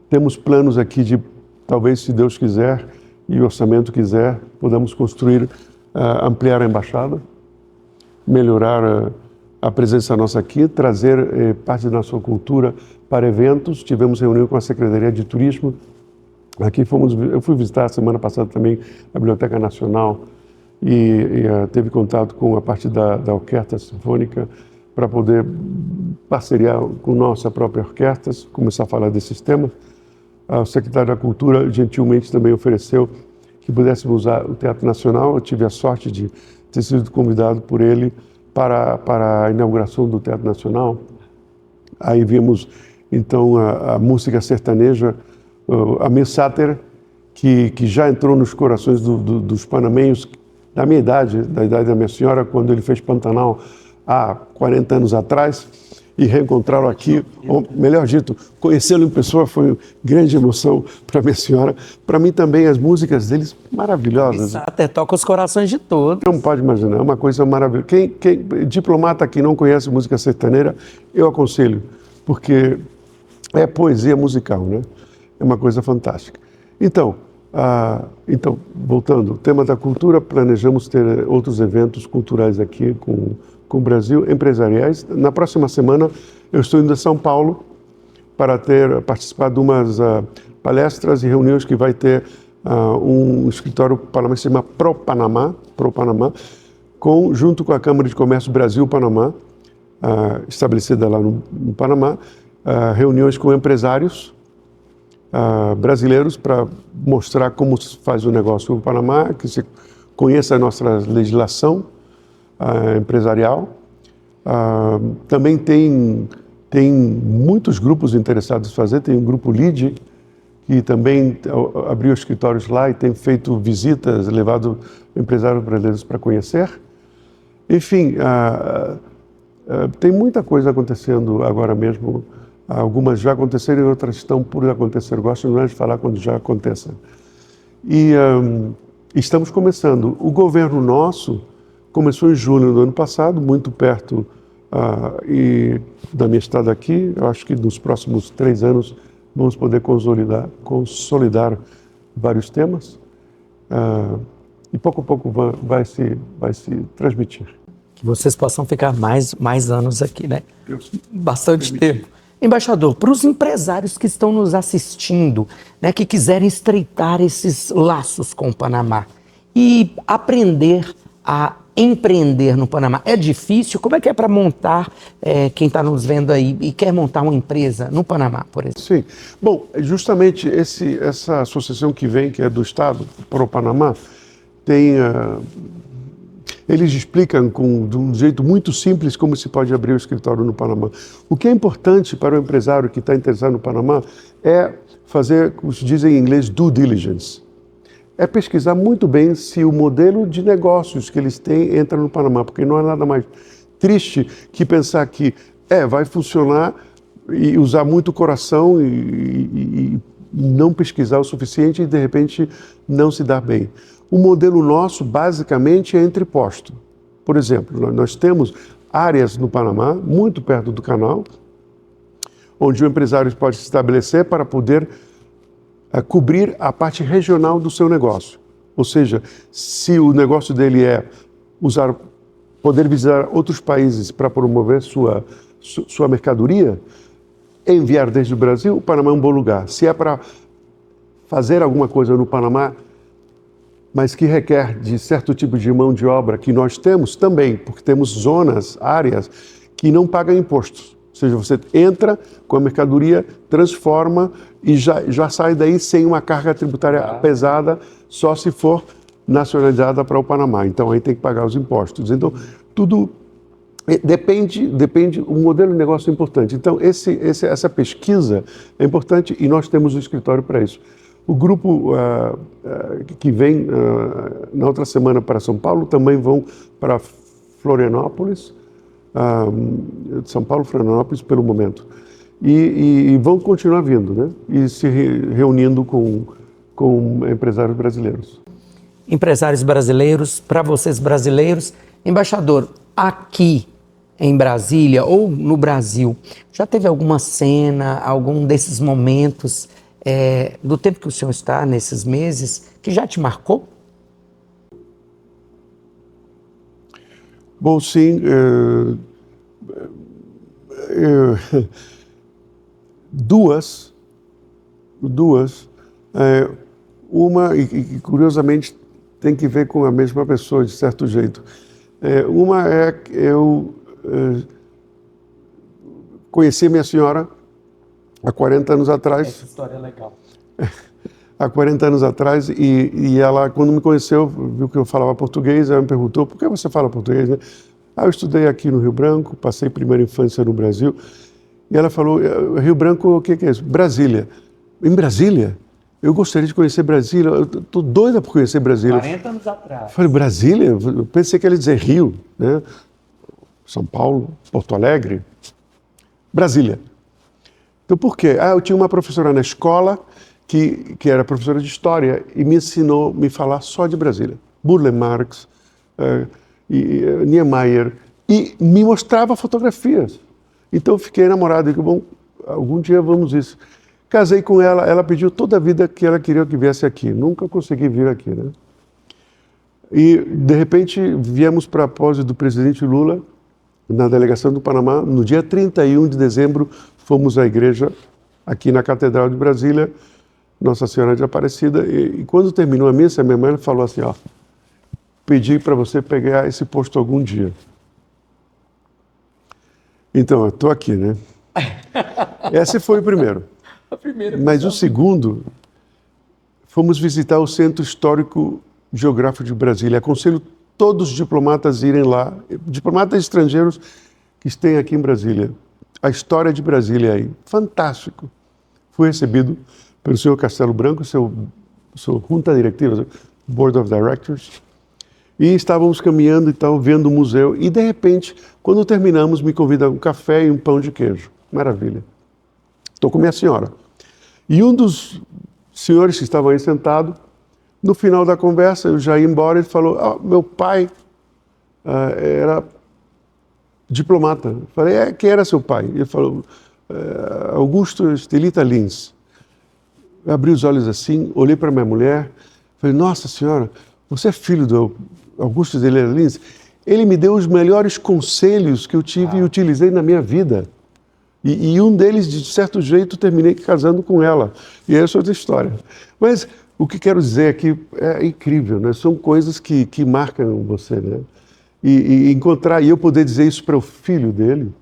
Temos planos aqui de, talvez, se Deus quiser e o orçamento quiser, podamos construir, ampliar a embaixada, melhorar a presença nossa aqui, trazer parte da nossa cultura para eventos. Tivemos reunião com a Secretaria de Turismo. Aqui eu fui visitar a semana passada também a Biblioteca Nacional, e teve contato com a parte da Orquestra Sinfônica para poder parceriar com nossa própria orquestra, começar a falar desses temas. O secretário da Cultura gentilmente também ofereceu que pudéssemos usar o Teatro Nacional. Eu tive a sorte de ter sido convidado por ele para a inauguração do Teatro Nacional. Aí vimos então a música sertaneja, a Miss Sáter, que já entrou nos corações dos panamenhos da minha idade, da idade da minha senhora, quando ele fez Pantanal há 40 anos atrás, e reencontrá-lo aqui, ou melhor dito, conhecê-lo em pessoa foi uma grande emoção para minha senhora. Para mim também as músicas deles maravilhosas. Até toca os corações de todos. Não pode imaginar, é uma coisa maravilhosa. Quem diplomata que não conhece música sertaneira, eu aconselho, porque é poesia musical, né? É uma coisa fantástica. Então, voltando, tema da cultura, planejamos ter outros eventos culturais aqui com o Brasil, empresariais. Na próxima semana eu estou indo a São Paulo para participar de umas palestras e reuniões que vai ter um escritório panamense que se chama Pro Panamá, junto com a Câmara de Comércio Brasil-Panamá, estabelecida lá no Panamá, reuniões com empresários brasileiros para mostrar como se faz o negócio no Panamá, que se conheça a nossa legislação empresarial. Também tem muitos grupos interessados em fazer, tem o grupo LID, que também abriu escritórios lá e tem feito visitas, levado empresários brasileiros para conhecer. Enfim, tem muita coisa acontecendo agora mesmo. Algumas já aconteceram e outras estão por acontecer. Gosto não é de falar quando já acontecem. E estamos começando. O governo nosso começou em julho do ano passado, muito perto da minha estada aqui. Eu acho que nos próximos 3 anos vamos poder consolidar vários temas. E pouco a pouco vai se transmitir. Que vocês possam ficar mais anos aqui, né? Bastante tempo. Embaixador, para os empresários que estão nos assistindo, né, que quiserem estreitar esses laços com o Panamá e aprender a empreender no Panamá, é difícil? Como é que é para montar, quem está nos vendo aí e quer montar uma empresa no Panamá, por exemplo? Sim. Bom, justamente essa associação que vem, que é do Estado, Pro Panamá, eles explicam de um jeito muito simples como se pode abrir o escritório no Panamá. O que é importante para o empresário que está interessado no Panamá é fazer, como se diz em inglês, due diligence. É pesquisar muito bem se o modelo de negócios que eles têm entra no Panamá, porque não é nada mais triste que pensar que vai funcionar e usar muito coração e não pesquisar o suficiente e, de repente, não se dar bem. O modelo nosso, basicamente, é entreposto. Por exemplo, nós temos áreas no Panamá, muito perto do canal, onde o empresário pode se estabelecer para poder cobrir a parte regional do seu negócio. Ou seja, se o negócio dele é poder visitar outros países para promover sua mercadoria, enviar desde o Brasil, o Panamá é um bom lugar. Se é para fazer alguma coisa no Panamá, mas que requer de certo tipo de mão de obra que nós temos também, porque temos áreas que não pagam impostos. Ou seja, você entra com a mercadoria, transforma e já sai daí sem uma carga tributária pesada, só se for nacionalizada para o Panamá. Então aí tem que pagar os impostos. Então tudo depende, o modelo de negócio é importante. Então essa pesquisa é importante e nós temos um escritório para isso. O grupo que vem na outra semana para São Paulo também vão para Florianópolis, São Paulo, Florianópolis pelo momento, e vão continuar vindo, né? E se reunindo com empresários brasileiros. Empresários brasileiros, para vocês brasileiros, embaixador, aqui em Brasília ou no Brasil, já teve alguma cena, algum desses momentos do tempo que o senhor está, nesses meses, que já te marcou? Bom, sim. Duas. Uma, e curiosamente tem que ver com a mesma pessoa, de certo jeito. Uma é que eu conheci minha senhora há 40 anos atrás. Essa história é legal. Há 40 anos atrás, e ela, quando me conheceu, viu que eu falava português, ela me perguntou, por que você fala português, né? Eu estudei aqui no Rio Branco, passei primeira infância no Brasil, e ela falou, Rio Branco, o que é isso? Brasília. Em Brasília? eu gostaria de conhecer Brasília, eu estou doida por conhecer Brasília. 40 anos atrás. Eu falei, Brasília? Eu pensei que ele ia dizer Rio, né? São Paulo, Porto Alegre, Brasília. Então, por quê? Eu tinha uma professora na escola que era professora de História e me ensinou a me falar só de Brasília. Burle Marx, Niemeyer, e me mostrava fotografias. Então, eu fiquei enamorado. E bom, algum dia vamos isso. Casei com ela, ela pediu toda a vida que ela queria que viesse aqui. Nunca consegui vir aqui, né? E, de repente, viemos para a posse do presidente Lula, na delegação do Panamá. No dia 31 de dezembro, fomos à igreja, aqui na Catedral de Brasília, Nossa Senhora de Aparecida. E quando terminou a missa, minha mãe falou assim, pedi para você pegar esse posto algum dia. Então, eu estou aqui, né? Esse foi o primeiro. Mas o segundo, fomos visitar o Centro Histórico Geográfico de Brasília. Aconselho todos os diplomatas a irem lá, diplomatas estrangeiros que estão aqui em Brasília. A história de Brasília aí, fantástico. Fui recebido pelo senhor Castelo Branco, seu junta diretiva, Board of Directors, e estávamos caminhando e tal, vendo o museu, e de repente, quando terminamos, me convida a um café e um pão de queijo. Maravilha. Estou com minha senhora. E um dos senhores que estavam aí sentado, no final da conversa, eu já ia embora, ele falou, meu pai era diplomata. Eu falei, quem era seu pai? Ele falou, Augusto Stelita Lins. Eu abri os olhos assim, olhei para minha mulher, falei, nossa senhora, você é filho do Augusto Stelita Lins? Ele me deu os melhores conselhos que eu tive e utilizei na minha vida. E um deles, de certo jeito, terminei casando com ela. E essa é outra história. Mas o que quero dizer aqui é incrível, né? São coisas que marcam você, né? E encontrar, e eu poder dizer isso para o filho dele,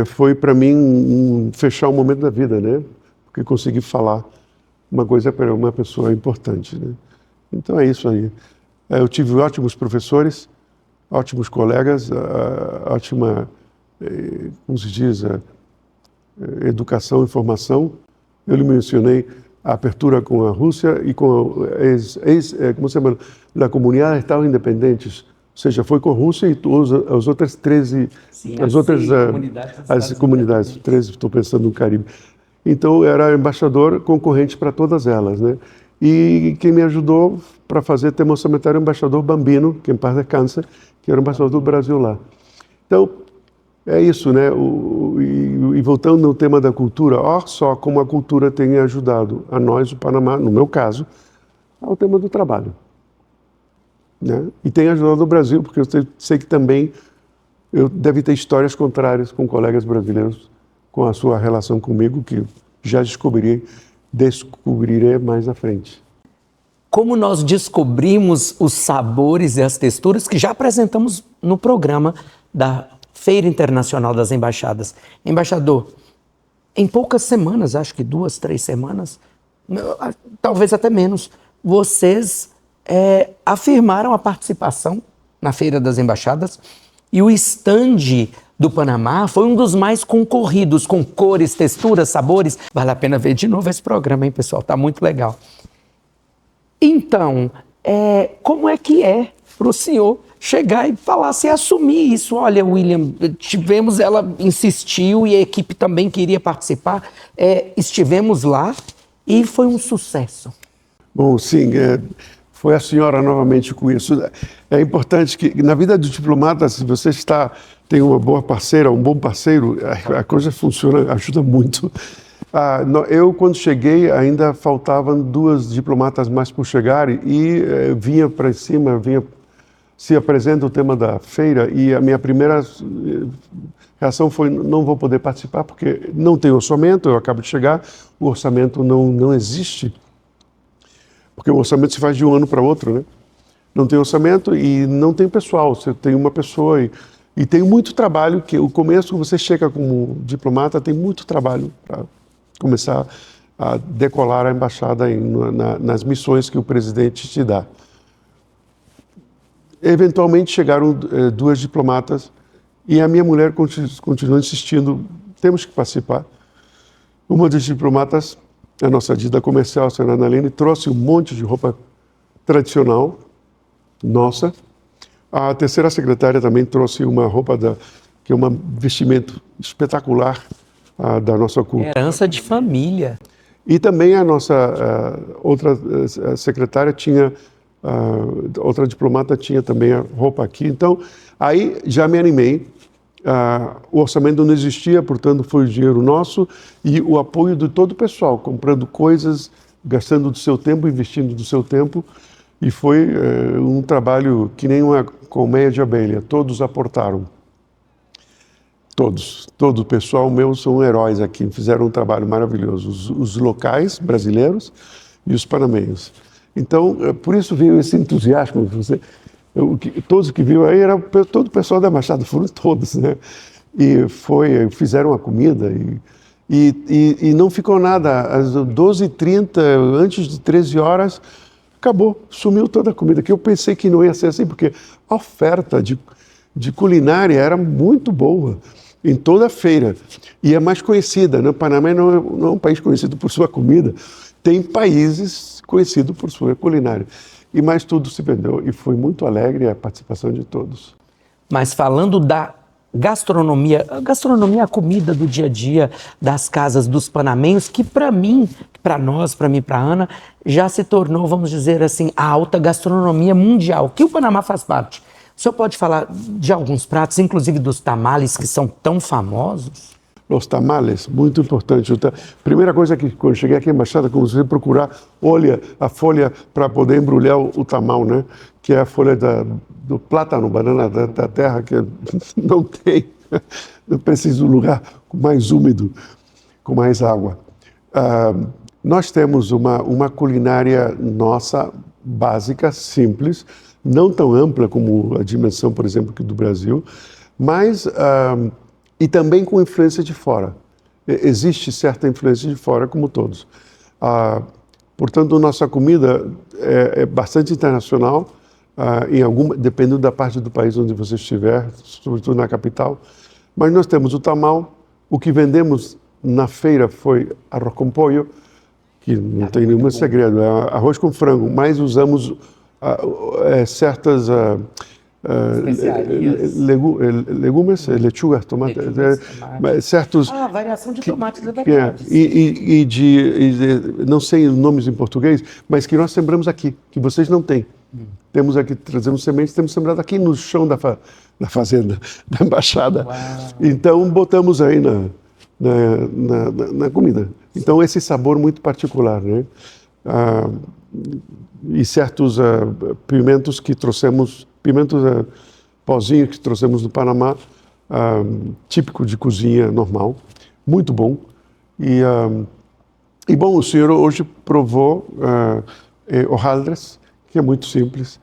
foi para mim fechar um momento da vida, né? Porque consegui falar uma coisa para uma pessoa importante, né? Então é isso aí. Eu tive ótimos professores, ótimos colegas, ótima, como se diz, educação e formação. Eu lhe mencionei a abertura com a Rússia e com como se chama, a comunidade Estados Independentes, ou seja, foi com a Rússia e as outras 13, as comunidades 13, estou pensando no Caribe. Então, era embaixador concorrente para todas elas, né? E quem me ajudou para fazer ter meu cemitério é o embaixador Bambino, que em paz descansa, que era o embaixador do Brasil lá. Então, é isso, né? E voltando no tema da cultura, olha só como a cultura tem ajudado a nós, o Panamá, no meu caso, ao tema do trabalho, né? E tem ajudado o Brasil, porque eu sei que também eu deve ter histórias contrárias com colegas brasileiros com a sua relação comigo, que já descobrirei mais à frente. Como nós descobrimos os sabores e as texturas que já apresentamos no programa da Feira Internacional das Embaixadas. Embaixador, em poucas semanas, acho que 2, 3 semanas, talvez até menos, vocês afirmaram a participação na Feira das Embaixadas e o stand do Panamá foi um dos mais concorridos, com cores, texturas, sabores. Vale a pena ver de novo esse programa, hein, pessoal? Tá muito legal. Então, como é que para o senhor chegar e falar assim, assumir isso? Olha, William, ela insistiu e a equipe também queria participar. Estivemos lá e foi um sucesso. Bom, sim, foi a senhora novamente com isso. É importante que na vida do diplomata, se você tem uma boa parceira, um bom parceiro, a coisa funciona, ajuda muito. Eu, quando cheguei, ainda faltavam 2 diplomatas mais por chegar e vinha para cima, se apresenta o tema da feira e a minha primeira reação foi, não vou poder participar porque não tem orçamento, eu acabo de chegar, o orçamento não existe, porque o orçamento se faz de um ano para outro, né? Não tem orçamento e não tem pessoal, você tem uma pessoa e tem muito trabalho, que o começo, você chega como diplomata, tem muito trabalho para começar a decolar a embaixada nas missões que o presidente te dá. Eventualmente chegaram 2 diplomatas e a minha mulher continuou insistindo, temos que participar. Uma das diplomatas a nossa dita comercial, a senhora Analene, trouxe um monte de roupa tradicional nossa. A terceira secretária também trouxe uma roupa que é um vestimento espetacular da nossa cultura. Herança de família. E também a nossa outra secretária tinha, outra diplomata tinha também a roupa aqui. Então, aí já me animei. O orçamento não existia, portanto foi o dinheiro nosso e o apoio de todo o pessoal, comprando coisas, gastando do seu tempo, investindo do seu tempo. E foi um trabalho que nem uma colmeia de abelha, todos aportaram. Todos, todo o pessoal meu são heróis aqui, fizeram um trabalho maravilhoso, os locais brasileiros e os panamenhos. Então, por isso veio esse entusiasmo. Todos que viram aí, era todo o pessoal da Embaixada, foram todos, né? E fizeram a comida e não ficou nada. Às 12h30, antes de 13 horas, acabou, sumiu toda a comida, que eu pensei que não ia ser assim, porque a oferta de culinária era muito boa em toda a feira e é mais conhecida, né? O Panamá não é um país conhecido por sua comida, tem países conhecidos por sua culinária. Mas tudo se vendeu e foi muito alegre a participação de todos. Mas falando da gastronomia, a comida do dia a dia das casas dos panamenhos, que para mim, para a Ana, já se tornou, vamos dizer assim, a alta gastronomia mundial, que o Panamá faz parte. O senhor pode falar de alguns pratos, inclusive dos tamales, que são tão famosos? Os tamales, muito importante. Primeira coisa que quando cheguei aqui na Embaixada, quando você procurar, olha a folha para poder embrulhar o tamal, né? Que é a folha do plátano, banana da terra, que não tem. Eu preciso de um lugar mais úmido, com mais água. Nós temos uma culinária nossa, básica, simples, não tão ampla como a dimensão, por exemplo, que do Brasil, mas e também com influência de fora. Existe certa influência de fora, como todos. Portanto, nossa comida é bastante internacional, dependendo da parte do país onde você estiver, sobretudo na capital. Mas nós temos o tamal, o que vendemos na feira foi arroz com pollo, que não tem nenhum segredo, é arroz com frango, mas usamos certas legumes, lechugas, tomates, certos... variação de tomates, é verdade. Não sei os nomes em português, mas que nós sembramos aqui, que vocês não têm. Temos aqui, trazemos sementes, temos sembrado aqui no chão da fazenda, da Embaixada. Uau. Então, botamos aí na comida. Então, esse sabor muito particular, né? E certos pimentos que trouxemos, pozinhos que trouxemos do Panamá, típico de cozinha normal, muito bom. E bom, o senhor hoje provou hojaldres, que é muito simples.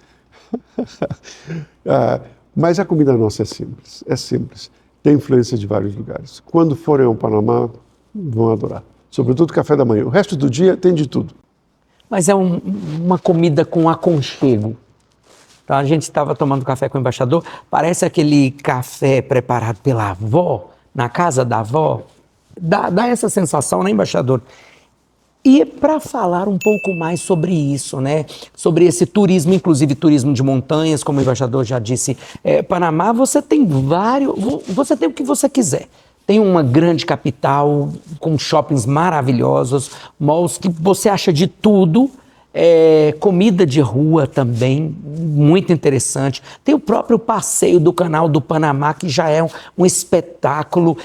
Mas a comida nossa é simples. Tem influência de vários lugares. Quando forem ao Panamá, vão adorar. Sobretudo café da manhã. O resto do dia tem de tudo. Mas é uma comida com aconchego. Então, a gente estava tomando café com o embaixador, parece aquele café preparado pela avó, na casa da avó. Dá essa sensação, né, embaixador? E para falar um pouco mais sobre isso, né? Sobre esse turismo, inclusive turismo de montanhas, como o embaixador já disse, Panamá, você tem o que você quiser. Tem uma grande capital com shoppings maravilhosos, malls que você acha de tudo, comida de rua também, muito interessante. Tem o próprio passeio do Canal do Panamá, que já é um espetáculo,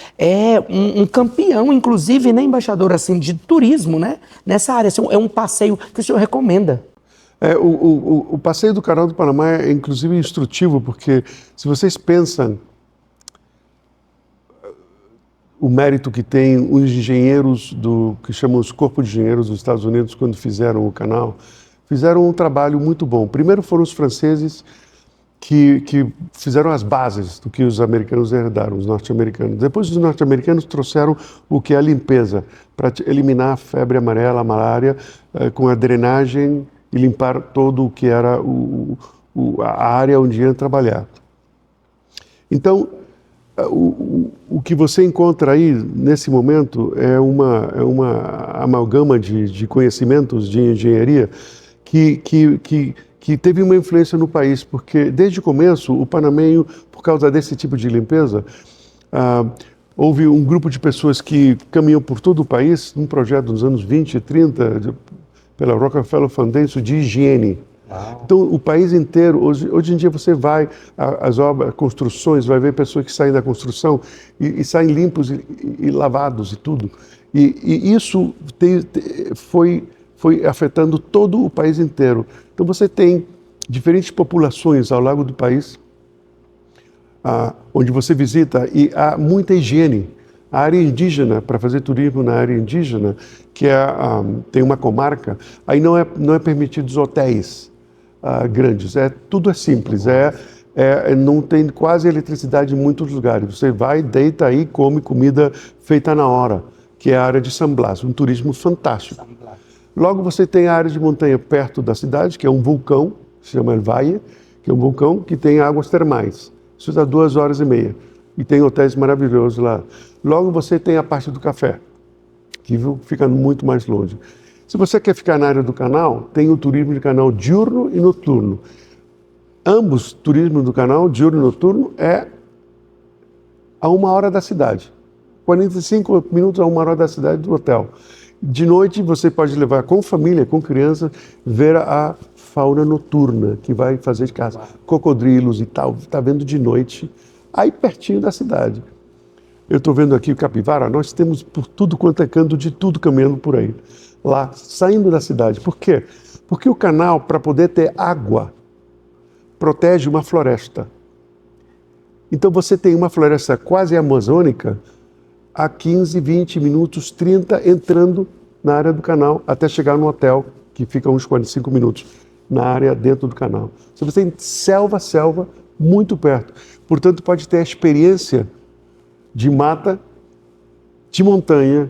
um campeão, inclusive, né, embaixador, assim, de turismo, né? Nessa área, assim, é um passeio que o senhor recomenda. O passeio do Canal do Panamá é, inclusive, instrutivo, porque se vocês pensam o mérito que tem os engenheiros que chamam os Corpos de Engenheiros dos Estados Unidos, quando fizeram o canal, fizeram um trabalho muito bom. Primeiro foram os franceses que fizeram as bases do que os americanos herdaram, os norte-americanos. Depois os norte-americanos trouxeram o que é a limpeza, para eliminar a febre amarela, a malária, com a drenagem e limpar todo o que era a área onde iam trabalhar. Então, O que você encontra aí, nesse momento, é uma amalgama de conhecimentos de engenharia que teve uma influência no país, porque desde o começo, o panameño, por causa desse tipo de limpeza, houve um grupo de pessoas que caminham por todo o país, num projeto nos anos 20 e 30, pela Rockefeller Foundation, de higiene. Então, o país inteiro, hoje em dia você vai às obras, construções, vai ver pessoas que saem da construção e saem limpos e lavados e tudo. E isso foi afetando todo o país inteiro. Então, você tem diferentes populações ao largo do país, onde você visita, e há muita higiene. A área indígena, para fazer turismo na área indígena, que tem uma comarca, aí não é permitidos hotéis grandes, tudo é simples, não tem quase eletricidade em muitos lugares. Você vai, deita aí, come comida feita na hora, que é a área de San Blas, um turismo fantástico. Logo você tem a área de montanha perto da cidade, que é um vulcão, se chama El Valle, que é um vulcão que tem águas termais. Isso dá 2h30 e tem hotéis maravilhosos lá. Logo você tem a parte do café, que fica muito mais longe. Se você quer ficar na área do canal, tem o turismo de canal diurno e noturno. Ambos, turismo do canal, diurno e noturno, é a 1 hora da cidade. 45 minutos a 1 hora da cidade do hotel. De noite você pode levar com família, com criança, ver a fauna noturna, que vai fazer caça, cocodrilos e tal, está vendo de noite, aí pertinho da cidade. Eu estou vendo aqui o capivara, nós temos por tudo quanto é canto, de tudo caminhando por aí, lá, saindo da cidade. Por quê? Porque o canal, para poder ter água, protege uma floresta. Então você tem uma floresta quase amazônica, a 15, 20 minutos, 30, entrando na área do canal, até chegar no hotel, que fica uns 45 minutos, na área dentro do canal. Você tem selva, muito perto. Portanto, pode ter a experiência de mata, de montanha,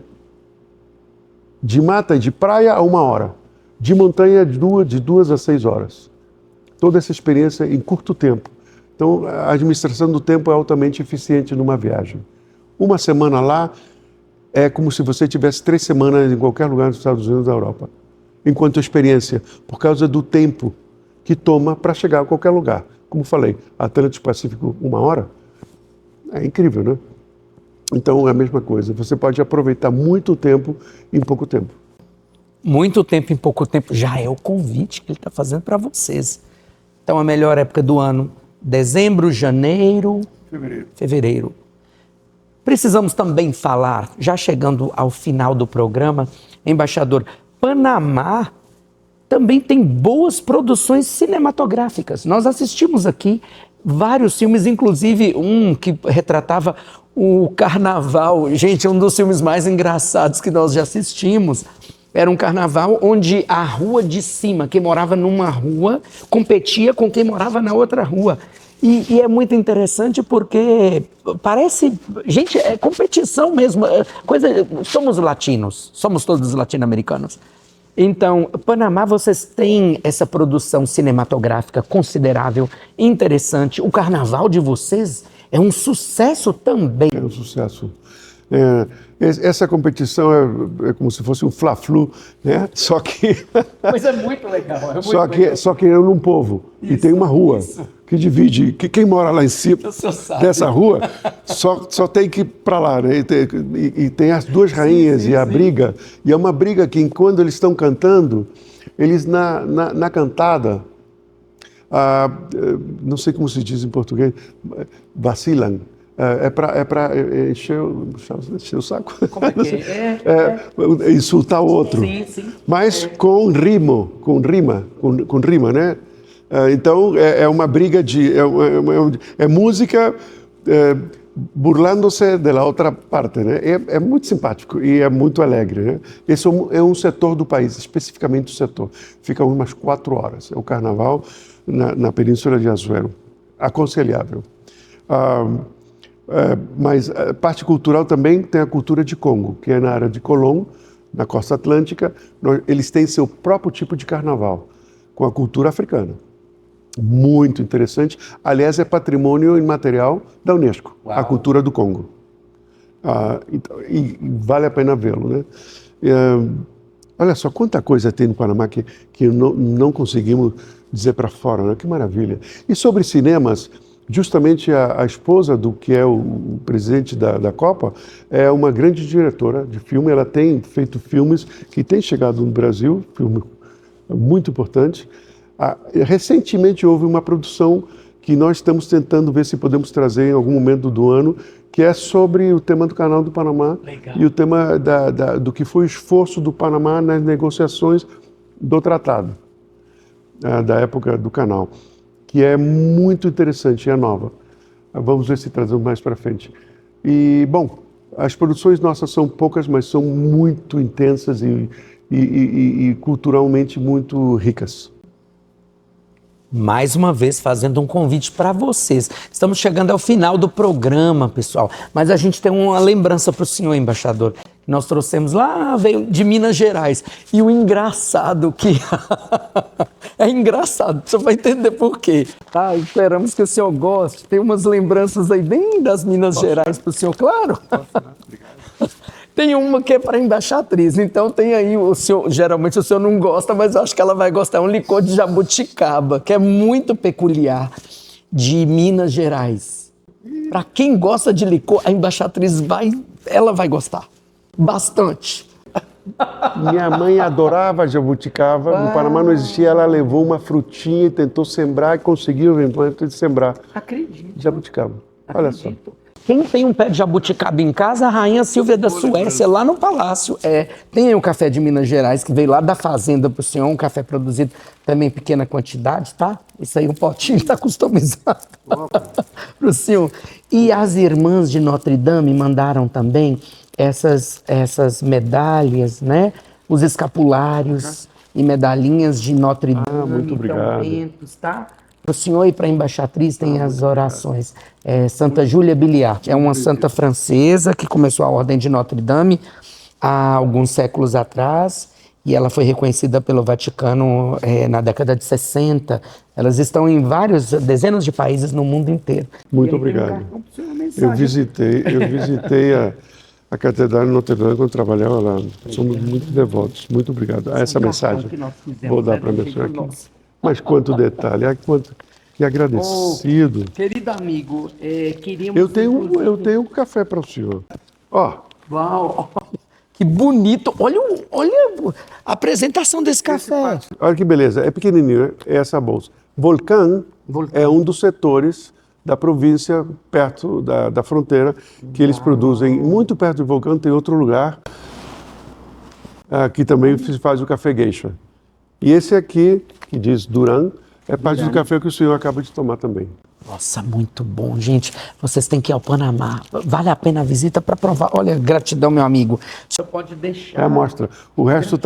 e de praia a 1 hora, de montanha de 2 a 6 horas. Toda essa experiência em curto tempo. Então, a administração do tempo é altamente eficiente numa viagem. 1 semana lá é como se você tivesse 3 semanas em qualquer lugar dos Estados Unidos ou da Europa. Enquanto experiência, por causa do tempo que toma para chegar a qualquer lugar. Como falei, Atlântico Pacífico 1 hora, é incrível, né? Então é a mesma coisa, você pode aproveitar muito tempo em pouco tempo. Muito tempo em pouco tempo já é o convite que ele está fazendo para vocês. Então a melhor época do ano, dezembro, janeiro, fevereiro. Precisamos também falar, já chegando ao final do programa, embaixador, Panamá também tem boas produções cinematográficas. Nós assistimos aqui vários filmes, inclusive um que retratava o carnaval. Gente, é um dos filmes mais engraçados que nós já assistimos. Era um carnaval onde a rua de cima, quem morava numa rua, competia com quem morava na outra rua. E é muito interessante porque parece, gente, é competição mesmo, somos latinos, somos todos latino-americanos. Então, Panamá, vocês têm essa produção cinematográfica considerável, interessante. O carnaval de vocês é um sucesso também. É um sucesso. Essa competição é como se fosse um fla-flu, né? Só que... Mas é muito legal. Só que é num povo. Isso, e tem uma rua que divide. Quem mora lá em cima dessa rua só tem que ir para lá, né? E tem as duas rainhas e a briga. E é uma briga que, quando eles estão cantando, eles na cantada, não sei como se diz em português, vacilam. É para encher o saco. Como é que é? Insultar o outro. Sim. Mas com rima, né? Então, é uma briga é música burlando-se da outra parte, né? É muito simpático e é muito alegre, né? Esse é um setor do país, especificamente o setor. Fica umas 4 horas. É o carnaval na Península de Azuero. Aconselhável. Mas a parte cultural também tem a cultura de Congo, que é na área de Colón, na costa atlântica. Eles têm seu próprio tipo de carnaval, com a cultura africana. muito interessante. Aliás, é patrimônio imaterial da Unesco, a cultura do Congo. E vale a pena vê-lo, né? Olha só quanta coisa tem no Panamá que não conseguimos dizer para fora, né? Que maravilha. E sobre cinemas, justamente a esposa do que é o presidente da Copa é uma grande diretora de filme. Ela tem feito filmes que têm chegado no Brasil, filme muito importante. Recentemente houve uma produção que nós estamos tentando ver se podemos trazer em algum momento do ano, que é sobre o tema do Canal do Panamá. Legal. E o tema do que foi o esforço do Panamá nas negociações do tratado, da época do canal, que é muito interessante, é nova. Vamos ver se trazemos mais para frente. E, bom, as produções nossas são poucas, mas são muito intensas e culturalmente muito ricas. Mais uma vez, fazendo um convite para vocês. Estamos chegando ao final do programa, pessoal, mas a gente tem uma lembrança para o senhor, embaixador. Nós trouxemos lá, veio de Minas Gerais. E o engraçado que... é engraçado, você vai entender por quê. Tá? Esperamos que o senhor goste. Tem umas lembranças aí bem das Minas Gerais para o senhor, claro. Obrigado. Tem uma que é para embaixatriz, então tem aí, o senhor, geralmente o senhor não gosta, mas eu acho que ela vai gostar, é um licor de jabuticaba, que é muito peculiar, de Minas Gerais. Para quem gosta de licor, a embaixatriz ela vai gostar, bastante. Minha mãe adorava jabuticaba, no Panamá não existia, ela levou uma frutinha e tentou sembrar e conseguiu eventualmente sembrar. Acredito. Jabuticaba, olha só. Quem tem um pé de jabuticaba em casa, a rainha Silvia da Suécia, lá no palácio. Tem aí um café de Minas Gerais, que veio lá da fazenda para o senhor, um café produzido também em pequena quantidade, tá? Isso aí, um potinho está customizado para o senhor. E as irmãs de Notre Dame mandaram também essas medalhas, né? Os escapulários e medalhinhas de Notre Dame. Muito obrigado. Tá? Para o senhor e para a embaixatriz tem as orações. Santa Júlia Biliard é uma santa francesa que começou a Ordem de Notre Dame há alguns séculos atrás e ela foi reconhecida pelo Vaticano na década de 60. Elas estão em dezenas de países no mundo inteiro. Muito obrigado. Eu visitei a Catedral de Notre Dame quando trabalhava lá. Somos muito devotos. Muito obrigado. Essa mensagem vou dar para a minha senhora aqui. Mas quanto detalhe, que agradecido. Querido amigo, queríamos... Eu tenho um café para o senhor. Ó. Uau, que bonito. Olha a apresentação desse café. Olha que beleza, é pequenininho, né? É essa bolsa. Volcán é um dos setores da província, perto da fronteira, que eles produzem. Muito perto do Volcán tem outro lugar que também se faz o café geisha. E esse aqui, que diz Duran, é parte do café que o senhor acaba de tomar também. Nossa, muito bom, gente. Vocês têm que ir ao Panamá. Vale a pena a visita para provar. Olha, gratidão, meu amigo. O senhor pode deixar. É a amostra. O resto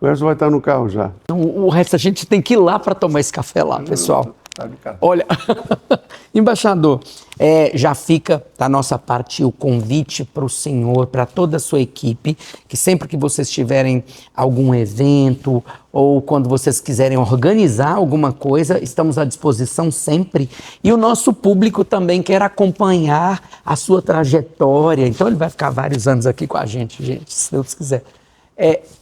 vai estar no carro já. O resto a gente tem que ir lá para tomar esse café lá, pessoal. Olha, embaixador, já fica da nossa parte o convite para o senhor, para toda a sua equipe, que sempre que vocês tiverem algum evento ou quando vocês quiserem organizar alguma coisa, estamos à disposição sempre. E o nosso público também quer acompanhar a sua trajetória, então ele vai ficar vários anos aqui com a gente, se Deus quiser.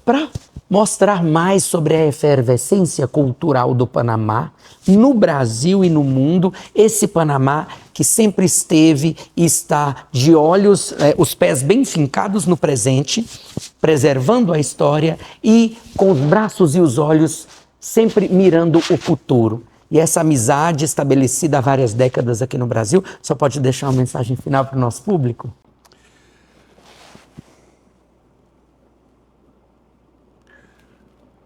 Para mostrar mais sobre a efervescência cultural do Panamá, no Brasil e no mundo, esse Panamá que sempre esteve e está de olhos, os pés bem fincados no presente, preservando a história e com os braços e os olhos sempre mirando o futuro. E essa amizade estabelecida há várias décadas aqui no Brasil, só pode deixar uma mensagem final para o nosso público?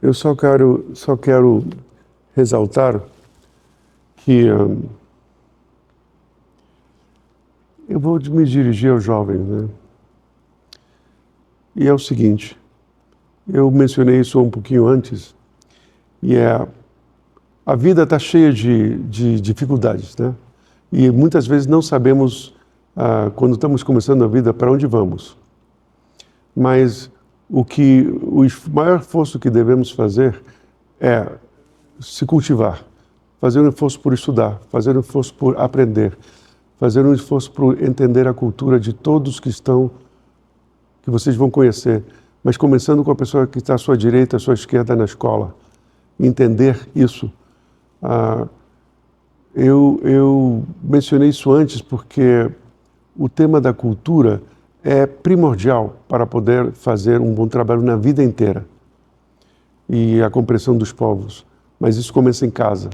Eu só quero ressaltar que eu vou me dirigir aos jovens, né? E é o seguinte, eu mencionei isso um pouquinho antes, e a vida está cheia de dificuldades, né? E muitas vezes não sabemos, quando estamos começando a vida, para onde vamos. Mas o maior esforço que devemos fazer é se cultivar, fazer um esforço por estudar, fazer um esforço por aprender, fazer um esforço por entender a cultura de todos que vocês vão conhecer, mas começando com a pessoa que está à sua direita, à sua esquerda na escola. Entender isso. Eu mencionei isso antes porque o tema da cultura é primordial para poder fazer um bom trabalho na vida inteira e a compreensão dos povos. Mas isso começa em casa.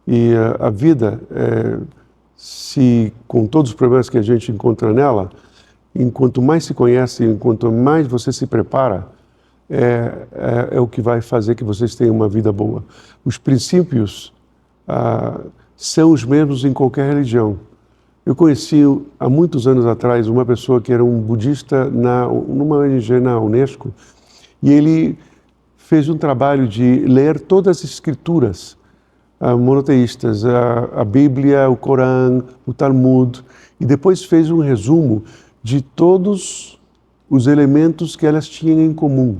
E a vida, se com todos os problemas que a gente encontra nela, enquanto mais se conhece, enquanto mais você se prepara, é o que vai fazer que vocês tenham uma vida boa. Os princípios são os mesmos em qualquer religião. Eu conheci há muitos anos atrás uma pessoa que era um budista numa ONG na Unesco, e ele fez um trabalho de ler todas as escrituras monoteístas, a Bíblia, o Corão, o Talmud, e depois fez um resumo de todos os elementos que elas tinham em comum.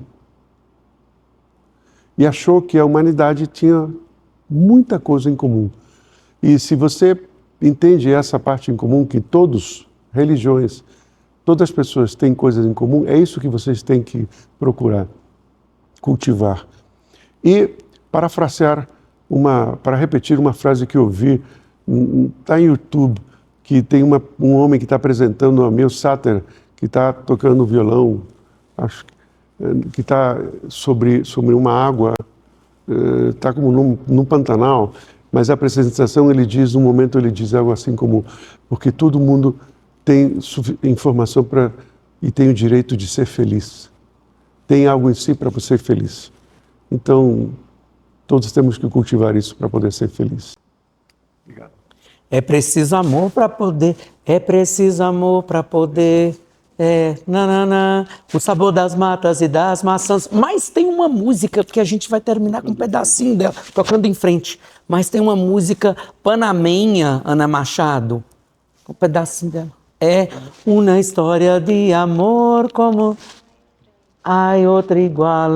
E achou que a humanidade tinha muita coisa em comum. E se você entende essa parte em comum, que todas religiões, todas as pessoas têm coisas em comum, é isso que vocês têm que procurar, cultivar. E parafrasear, para repetir uma frase que eu vi, está em YouTube, que tem um homem que está apresentando a Neil Satter, que está tocando violão, acho que está sobre uma água, está como num Pantanal, mas a apresentação no momento ele diz algo assim como, porque todo mundo tem informação e tem o direito de ser feliz. Tem algo em si para ser feliz. Então, todos temos que cultivar isso para poder ser feliz. Obrigado. É preciso amor para poder, o sabor das matas e das maçãs. Mas tem uma música, que a gente vai terminar com um pedacinho dela, tocando em frente. Mas tem uma música panamenha, Ana Machado, um pedacinho dela. É uma história de amor como... Ai, outra igual.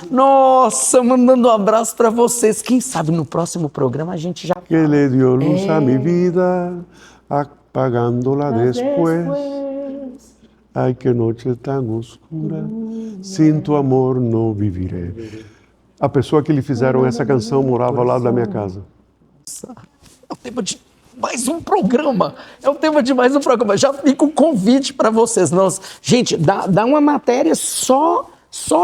Nossa, mandando um abraço para vocês. Quem sabe no próximo programa a gente já... Que le dio luz a mi vida, apagándola después. Ai, que noche tan oscura, sin tu amor no viviré. A pessoa que lhe fizeram essa canção morava ao lado da minha casa. É o tema de mais um programa. Já fica o convite para vocês. Gente, dá uma matéria só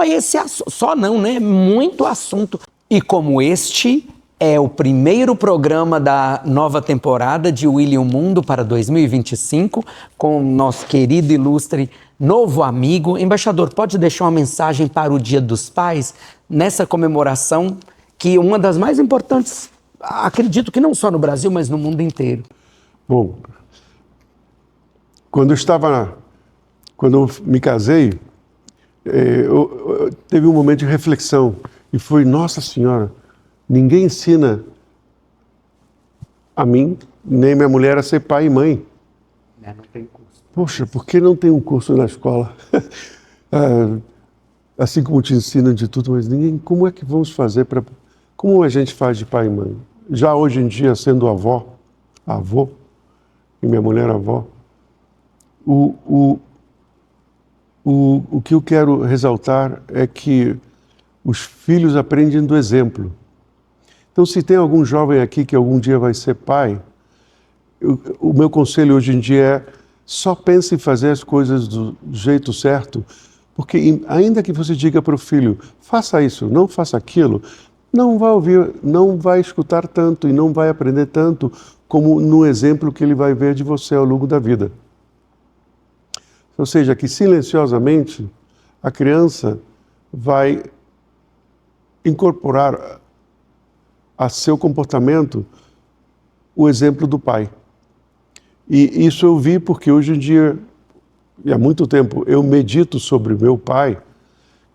esse assunto. Só não, né? Muito assunto. E como este é o primeiro programa da nova temporada de William Mundo para 2025, com o nosso querido e ilustre novo amigo. Embaixador, pode deixar uma mensagem para o Dia dos Pais nessa comemoração, que é uma das mais importantes, acredito que não só no Brasil, mas no mundo inteiro. Bom, quando eu me casei, teve um momento de reflexão e foi, nossa Senhora, ninguém ensina a mim, nem minha mulher, a ser pai e mãe. Não tem curso. Poxa, por que não tem um curso na escola? Assim como te ensinam de tudo, mas como é que vamos fazer como a gente faz de pai e mãe? Já hoje em dia, sendo avô, e minha mulher avó, o que eu quero ressaltar é que os filhos aprendem do exemplo. Então, se tem algum jovem aqui que algum dia vai ser pai, o meu conselho hoje em dia é só pense em fazer as coisas do jeito certo, porque ainda que você diga para o filho, faça isso, não faça aquilo, não vai ouvir, não vai escutar tanto e não vai aprender tanto como no exemplo que ele vai ver de você ao longo da vida. Ou seja, que silenciosamente a criança vai incorporar a seu comportamento o exemplo do pai. E isso eu vi porque hoje em dia, e há muito tempo, eu medito sobre meu pai,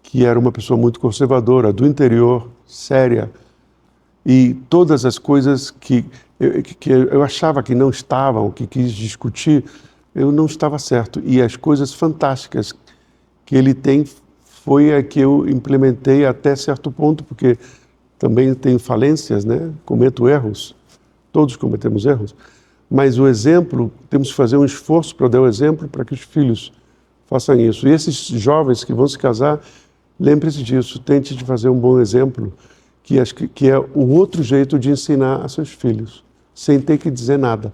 que era uma pessoa muito conservadora, do interior, séria, e todas as coisas que eu achava que não estavam, que quis discutir, eu não estava certo. E as coisas fantásticas que ele tem foi a que eu implementei até certo ponto, porque também tenho falências, né? Cometo erros, todos cometemos erros, mas o exemplo, temos que fazer um esforço para dar o exemplo para que os filhos façam isso. E esses jovens que vão se casar, lembre-se disso, tente de fazer um bom exemplo, que é o outro jeito de ensinar a seus filhos, sem ter que dizer nada.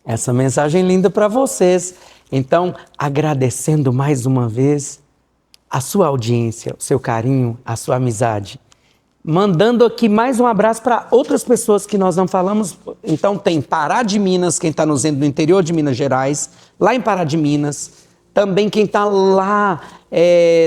Essa mensagem linda para vocês. Então, agradecendo mais uma vez a sua audiência, o seu carinho, a sua amizade. Mandando aqui mais um abraço para outras pessoas que nós não falamos. Então tem Pará de Minas, quem está nos vendo no interior de Minas Gerais, lá em Pará de Minas. Também quem está lá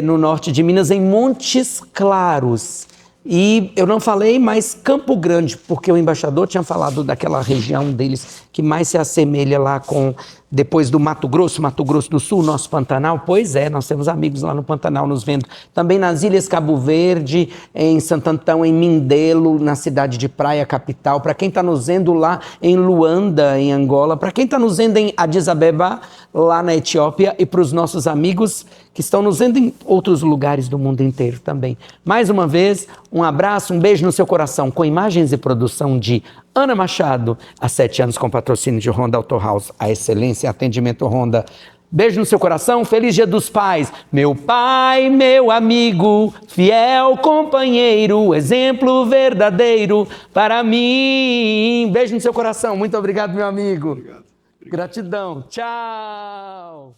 no norte de Minas, em Montes Claros. E eu não falei, mas Campo Grande, porque o embaixador tinha falado daquela região deles que mais se assemelha lá com, depois do Mato Grosso do Sul, nosso Pantanal. Pois é, nós temos amigos lá no Pantanal nos vendo. Também nas Ilhas Cabo Verde, em Santo Antão, em Mindelo, na cidade de Praia Capital. Para quem está nos vendo lá em Luanda, em Angola. Para quem está nos vendo em Addis Abeba, lá na Etiópia. E para os nossos amigos que estão nos vendo em outros lugares do mundo inteiro também. Mais uma vez, um abraço, um beijo no seu coração, com imagens e produção de Ana Machado, há 7 anos com patrocínio de Honda Auto House, a excelência em atendimento Honda. Beijo no seu coração, feliz Dia dos Pais. Meu pai, meu amigo, fiel companheiro, exemplo verdadeiro para mim. Beijo no seu coração, muito obrigado, meu amigo. Obrigado. Gratidão, tchau.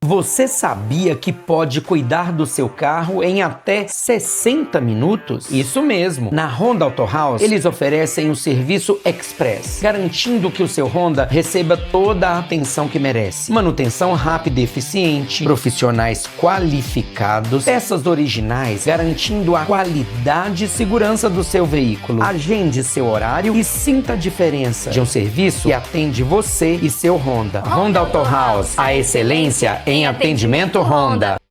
Você sabia que pode cuidar do seu carro em até 60 minutos? Isso mesmo! Na Honda Auto House, eles oferecem um serviço express, garantindo que o seu Honda receba toda a atenção que merece. Manutenção rápida e eficiente, profissionais qualificados, peças originais, garantindo a qualidade e segurança do seu veículo. Agende seu horário e sinta a diferença de um serviço que atende você e seu Honda. Honda Auto House, a excelência em atendimento Honda.